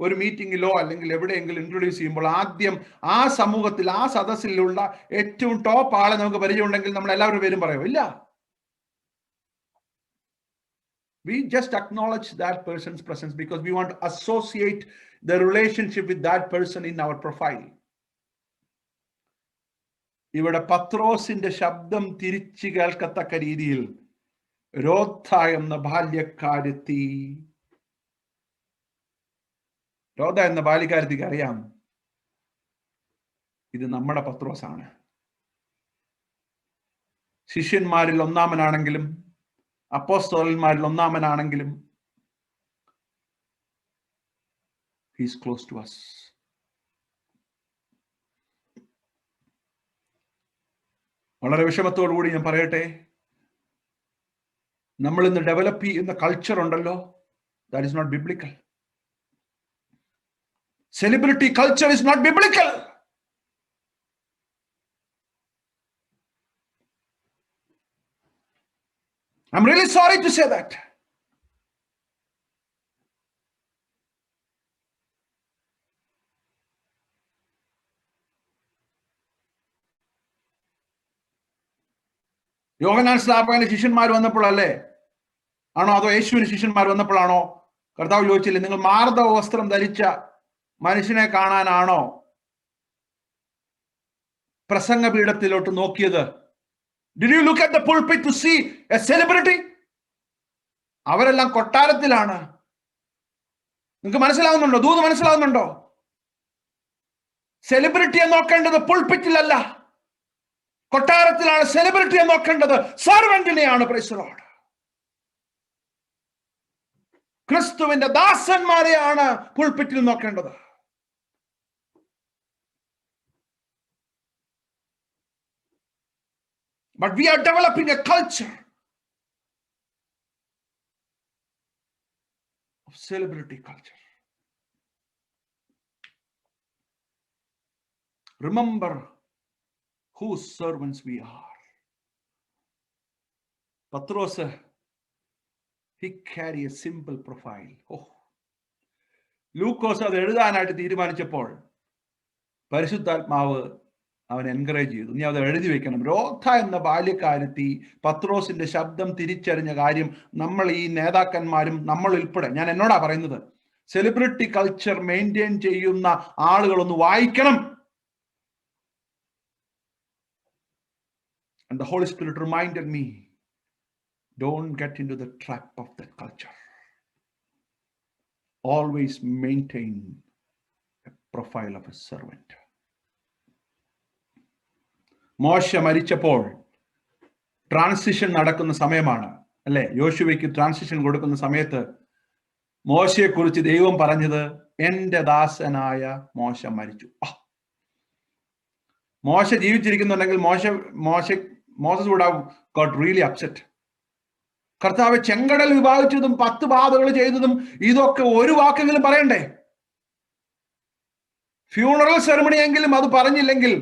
ഒരു മീറ്റിംഗിലോ അല്ലെങ്കിൽ എവിടെയെങ്കിലും ഇൻട്രൊഡ്യൂസ് ചെയ്യുമ്പോൾ ആദ്യം ആ സമൂഹത്തിൽ ആ സദസ്സിലുള്ള ഏറ്റവും ടോപ്പ് ആളെ നമുക്ക് പരിചയമുണ്ടെങ്കിൽ നമ്മൾ എല്ലാവരും പേരും പറയോ? ഇല്ല. We just acknowledge that person's presence because we want to associate the relationship with that person in our profile. ഇവിടെ പത്രോസിന്റെ ശബ്ദം തിരിച്ചു കേൾക്കത്തക്ക രീതിയിൽ രോധ എന്ന ബാല്യക്കാരത്തി അറിയാം, ഇത് നമ്മുടെ പത്രോസാണ്. ശിഷ്യന്മാരിൽ ഒന്നാമനാണെങ്കിലും അപ്പോസ്തലന്മാരിൽ ഒന്നാമനാണെങ്കിലും he is close to us. വളരെ വിഷമത്തോടു കൂടി ഞാൻ പറയട്ടെ, നമ്മൾ ഇന്ന് ഡെവലപ്പ് ചെയ്യുന്ന കൾച്ചർ ഉണ്ടല്ലോ, that is not biblical. Celebrity culture is not biblical. I'm really sorry to say that. യോഹന്നാൻ സ്നാപകന്റെ ശിഷ്യന്മാർ വന്നപ്പോഴല്ലേ ആണോ, അതോ യേശുവിന് ശിഷ്യന്മാർ വന്നപ്പോഴാണോ കർത്താവ് ചോദിച്ചില്ലേ, നിങ്ങൾ മാർദ്ദവ വസ്ത്രം ധരിച്ച മനുഷ്യനെ കാണാനാണോ പ്രസംഗപീഠത്തിലോട്ട് നോക്കിയത്? Did you look at the pulpit to see a celebrity? അവരെല്ലാം കൊട്ടാരത്തിലാണ്. നിങ്ങൾക്ക് മനസ്സിലാവുന്നുണ്ടോ? ദൂത് മനസ്സിലാവുന്നുണ്ടോ? സെലിബ്രിറ്റിയെ നോക്കേണ്ടത് പുൾപിറ്റിലല്ല, കൊട്ടാരത്തിലാണ്. സെലിബ്രിറ്റിയെ നോക്കേണ്ടത് സർവന്റിനെയാണ്. Price the Lord. ക്രിസ്തുവിന്റെ ദാസന്മാരെയാണ് പുൾപിറ്റിൽ നോക്കേണ്ടത്. But we are developing a culture of celebrity culture. Remember whose servants we are. Pathros, he carry a simple profile. ലൂക്കോസ് അത് എഴുതാനായിട്ട് തീരുമാനിച്ചപ്പോൾ പരിശുദ്ധാത്മാവ് അവൻ എൻകറേജ് ചെയ്തു, നീ അത് എഴുതി വെക്കണം. രോധ എന്ന ബാല്യക്കാരത്തി പത്രോസിന്റെ ശബ്ദം തിരിച്ചറിഞ്ഞ കാര്യം നമ്മൾ ഈ നേതാക്കന്മാരും നമ്മൾ ഉൾപ്പെടെ, ഞാൻ എന്നോടാ പറയുന്നത്, സെലിബ്രിറ്റി കൾച്ചർ മെയിൻറ്റെയിൻ ചെയ്യുന്ന ആളുകളൊന്ന് വായിക്കണം. And the Holy Spirit reminded me, don't get into the trap of that culture. Always maintain a profile of a servant. മോശ മരിച്ചപ്പോൾ ട്രാൻസിഷൻ നടക്കുന്ന സമയമാണ് അല്ലെ? യോശുവയ്ക്ക് ട്രാൻസിഷൻ കൊടുക്കുന്ന സമയത്ത് മോശയെക്കുറിച്ച് ദൈവം പറഞ്ഞത്, എന്റെ ദാസനായ മോശ മരിച്ചു. മോശ ജീവിച്ചിരിക്കുന്നുണ്ടെങ്കിൽ Moses would have got really upset. കർത്താവ് ചെങ്കടൽ വിഭാഗിച്ചതും 10 ബാധകൾ ചെയ്തതും ഇതൊക്കെ ഒരു വാക്കെങ്കിലും പറയണ്ടേ? ഫ്യൂണറൽ സെറമണി എങ്കിലും അത് പറഞ്ഞില്ലെങ്കിൽ,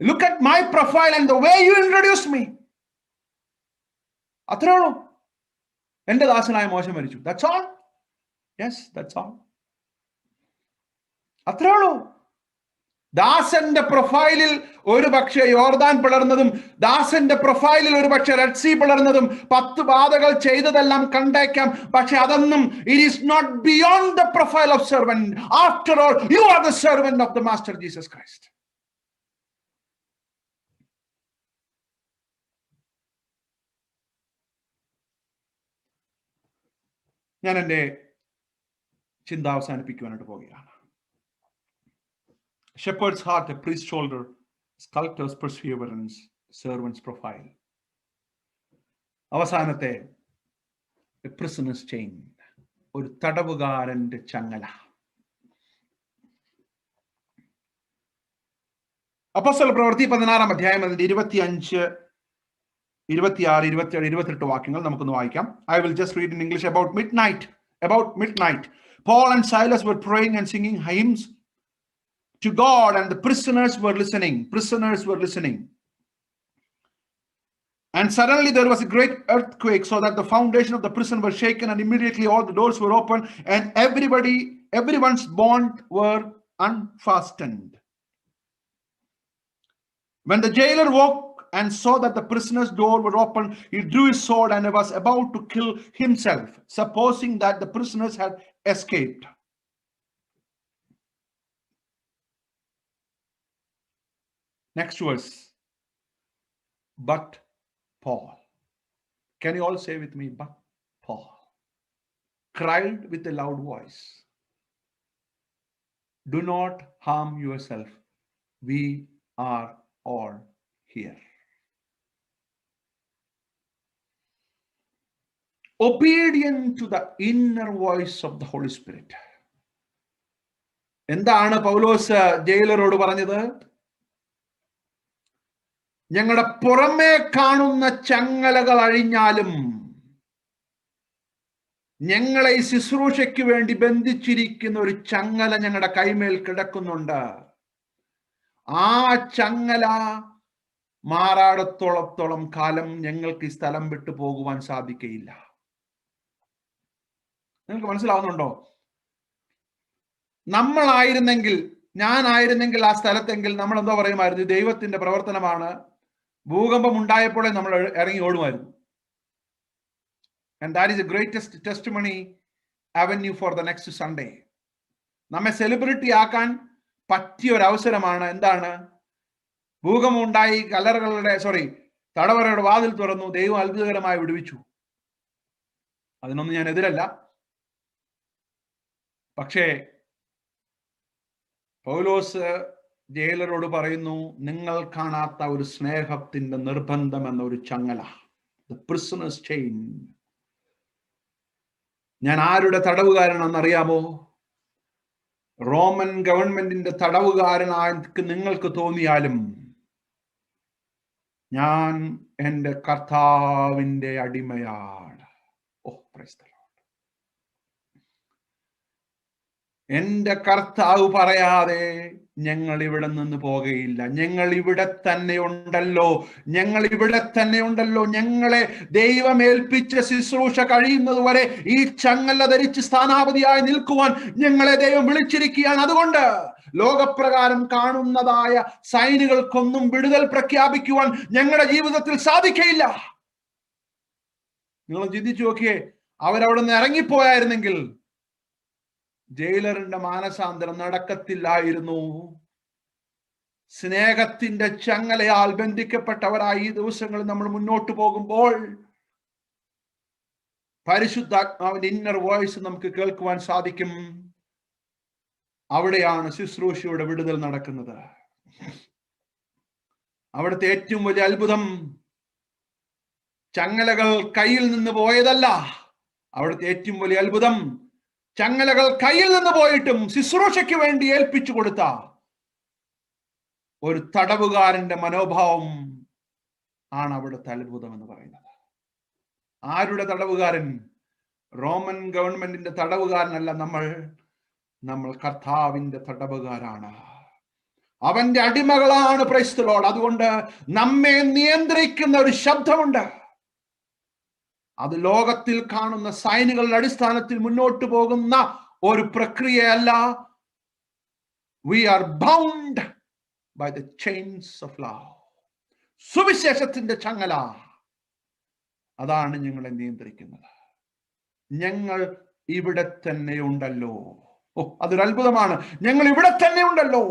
look at my profile and the way you introduced me. അത്രേ ഉള്ളൂ. എന്റെ ദാസനായ മോശ മരിച്ചു. That's all. Yes, that's all. അത്രേ ഉള്ളൂ. ദാസന്റെ പ്രൊഫൈലിൽ ഒരു പക്ഷേ യോർദാൻ പിളർന്നതും ദാസന്റെ പ്രൊഫൈലിൽ ഒരു പക്ഷേ റെഡ് സീ പിളർന്നതും 10 ബാധകൾ ചെയ്തതെല്ലാം കണ്ടേക്കാം. പക്ഷെ അതൊന്നും, it is not beyond the profile of servant. After all, you are the servant of the Master Jesus Christ. ഞാൻ എൻ്റെ ചിന്ത അവസാനിപ്പിക്കുവാനായിട്ട് പോവുകയാണ്. Shepherd's heart, a priest's shoulder, sculptor's perseverance, servant's profile. അവസാനത്തെ, a prisoner's chain, ഒരു തടവുകാരന്റെ ചങ്ങല. അപ്പോസ്തല പ്രവൃത്തി 16-ാം അധ്യായം അതിന്റെ 25, 26, 27, 28 വാക്യങ്ങൾ നമുക്കൊന്ന് വായിക്കാം. I will just read in English. About midnight, Paul and Silas were praying and singing hymns to God, and the prisoners were listening. And suddenly there was a great earthquake, so that the foundation of the prison was shaken, and immediately all the doors were opened, and everyone's bonds were unfastened. When the jailer woke and saw that the prisoner's door were open, he drew his sword and was about to kill himself, supposing that the prisoners had escaped. Next verse. But Paul, can you all say with me, but Paul cried with a loud voice, do not harm yourself, we are all here. Obedient to the inner voice of the Holy Spirit. എന്താണ് പൗലോസ് ജയിലറോട് പറഞ്ഞത്? ഞങ്ങളുടെ പുറമേ കാണുന്ന ചങ്ങലകൾ അഴിഞ്ഞാലും ഞങ്ങളെ ഈ ശുശ്രൂഷയ്ക്ക് വേണ്ടി ബന്ധിച്ചിരിക്കുന്ന ഒരു ചങ്ങല ഞങ്ങളുടെ കൈമേൽ കിടക്കുന്നുണ്ട്. ആ ചങ്ങല മാറാടത്തോളത്തോളം കാലം ഞങ്ങൾക്ക് ഈ സ്ഥലം വിട്ടു പോകുവാൻ സാധിക്കയില്ല. നിങ്ങൾക്ക് മനസ്സിലാവുന്നുണ്ടോ? ഞാനായിരുന്നെങ്കിൽ ആ സ്ഥലത്തെങ്കിൽ നമ്മൾ എന്തോ പറയുമായിരുന്നു, ദൈവത്തിന്റെ പ്രവർത്തനമാണ്, ഭൂകമ്പം ഉണ്ടായപ്പോഴേ നമ്മൾ ഇറങ്ങി ഓടുമായിരുന്നു. And that is the greatest testimony avenue for the next Sunday. നമ്മെ സെലിബ്രിറ്റി ആക്കാൻ പറ്റിയ ഒരു അവസരമാണ്. എന്താണ്? ഭൂകമ്പം ഉണ്ടായി, തടവറയുടെ വാതിൽ തുറന്നു, ദൈവം അത്ഭുതകരമായി വിടുവിച്ചു. അതിനൊന്നും ഞാൻ എതിരല്ല. പക്ഷേ പൗലോസ് ജയിലറോട് പറയുന്നു, നിങ്ങൾ കാണാത്ത ഒരു സ്നേഹത്തിന്റെ നിർബന്ധം എന്ന ഒരു ചങ്ങല, the prisoner's chain. ഞാൻ ആരുടെ തടവുകാരനാണെന്നറിയാമോ? റോമൻ ഗവൺമെന്റിന്റെ തടവുകാരനായി നിങ്ങൾക്ക് തോന്നിയാലും ഞാൻ എൻ്റെ കർത്താവിന്റെ അടിമയാണ്. Price the Lord. എന്റെ കർത്താവ് പറയാതെ ഞങ്ങൾ ഇവിടെ നിന്ന് പോകുകയില്ല, ഞങ്ങൾ ഇവിടെ തന്നെ ഉണ്ടല്ലോ, ഞങ്ങൾ ഇവിടെ തന്നെ ഉണ്ടല്ലോ. ഞങ്ങളെ ദൈവം ഏൽപ്പിച്ച ശുശ്രൂഷ കഴിയുന്നത് വരെ ഈ ചങ്ങല ധരിച്ച് സ്ഥാനാപതിയായി നിൽക്കുവാൻ ഞങ്ങളെ ദൈവം വിളിച്ചിരിക്കുകയാണ്. അതുകൊണ്ട് ലോകപ്രകാരം കാണുന്നതായ സൈനുകൾക്കൊന്നും വിടുതൽ പ്രഖ്യാപിക്കുവാൻ ഞങ്ങളുടെ ജീവിതത്തിൽ സാധിക്കയില്ല. നിങ്ങൾ ചിന്തിച്ചു നോക്കിയേ, അവരവിടെ നിന്ന് ഇറങ്ങിപ്പോയായിരുന്നെങ്കിൽ ജയിലറിന്റെ മാനസാന്തരം നടക്കത്തില്ലായിരുന്നു. സ്നേഹത്തിന്റെ ചങ്ങലയാൽ ബന്ധിക്കപ്പെട്ടവരായി ഈ ദിവസങ്ങളിൽ നമ്മൾ മുന്നോട്ട് പോകുമ്പോൾ പരിശുദ്ധാത്മാവിന്റെ ഇന്നർ വോയിസ് നമുക്ക് കേൾക്കുവാൻ സാധിക്കും. അവിടെയാണ് ശുശ്രൂഷയുടെ വിടുതൽ നടക്കുന്നത്. അവിടുത്തെ ഏറ്റവും വലിയ അത്ഭുതം ചങ്ങലകൾ കയ്യിൽ നിന്ന് പോയതല്ല. അവിടുത്തെ ഏറ്റവും വലിയ അത്ഭുതം ചങ്ങലകൾ കയ്യിൽ നിന്ന് പോയിട്ടും ശുശ്രൂഷയ്ക്ക് വേണ്ടി ഏൽപ്പിച്ചു കൊടുത്ത ഒരു തടവുകാരന്റെ മനോഭാവം ആണ് അവിടുത്തെ അത്ഭുതം എന്ന് പറയുന്നത്. ആരുടെ തടവുകാരൻ? റോമൻ ഗവൺമെന്റിന്റെ തടവുകാരനല്ല നമ്മൾ കർത്താവിന്റെ തടവുകാരാണ്. അവന്റെ അടിമകളാണ്. Price the Lord. അതുകൊണ്ട് നമ്മെ നിയന്ത്രിക്കുന്ന ഒരു ശബ്ദമുണ്ട്. അത് ലോകത്തിൽ കാണുന്ന സൈനുകളുടെ അടിസ്ഥാനത്തിൽ മുന്നോട്ട് പോകുന്ന ഒരു പ്രക്രിയയല്ല. We are bound by the chains of love. സുവിശേഷത്തിന്റെ ചങ്ങല അതാണ് ഞങ്ങളെ നിയന്ത്രിക്കുന്നത്. ഞങ്ങൾ ഇവിടെ തന്നെ ഉണ്ടല്ലോ. അതൊരു അത്ഭുതമാണ്. ഞങ്ങൾ ഇവിടെ തന്നെ ഉണ്ടല്ലോ.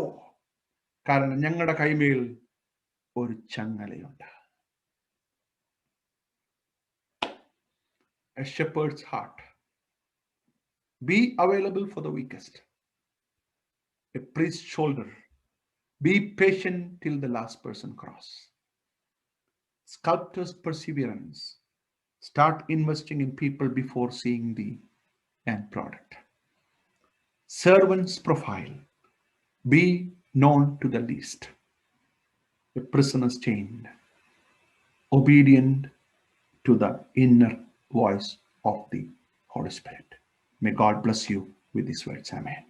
കാരണം ഞങ്ങളുടെ കൈമേൽ ഒരു ചങ്ങലയുണ്ട്. A shepherd's heart. Be available for the weakest. A priest's shoulder. Be patient till the last person cross. Sculptor's perseverance. Start investing in people before seeing the end product. Servant's profile. Be known to the least. A prisoner's chained. Obedient to the inner voice of the Holy Spirit. May God bless you with these words. Amen.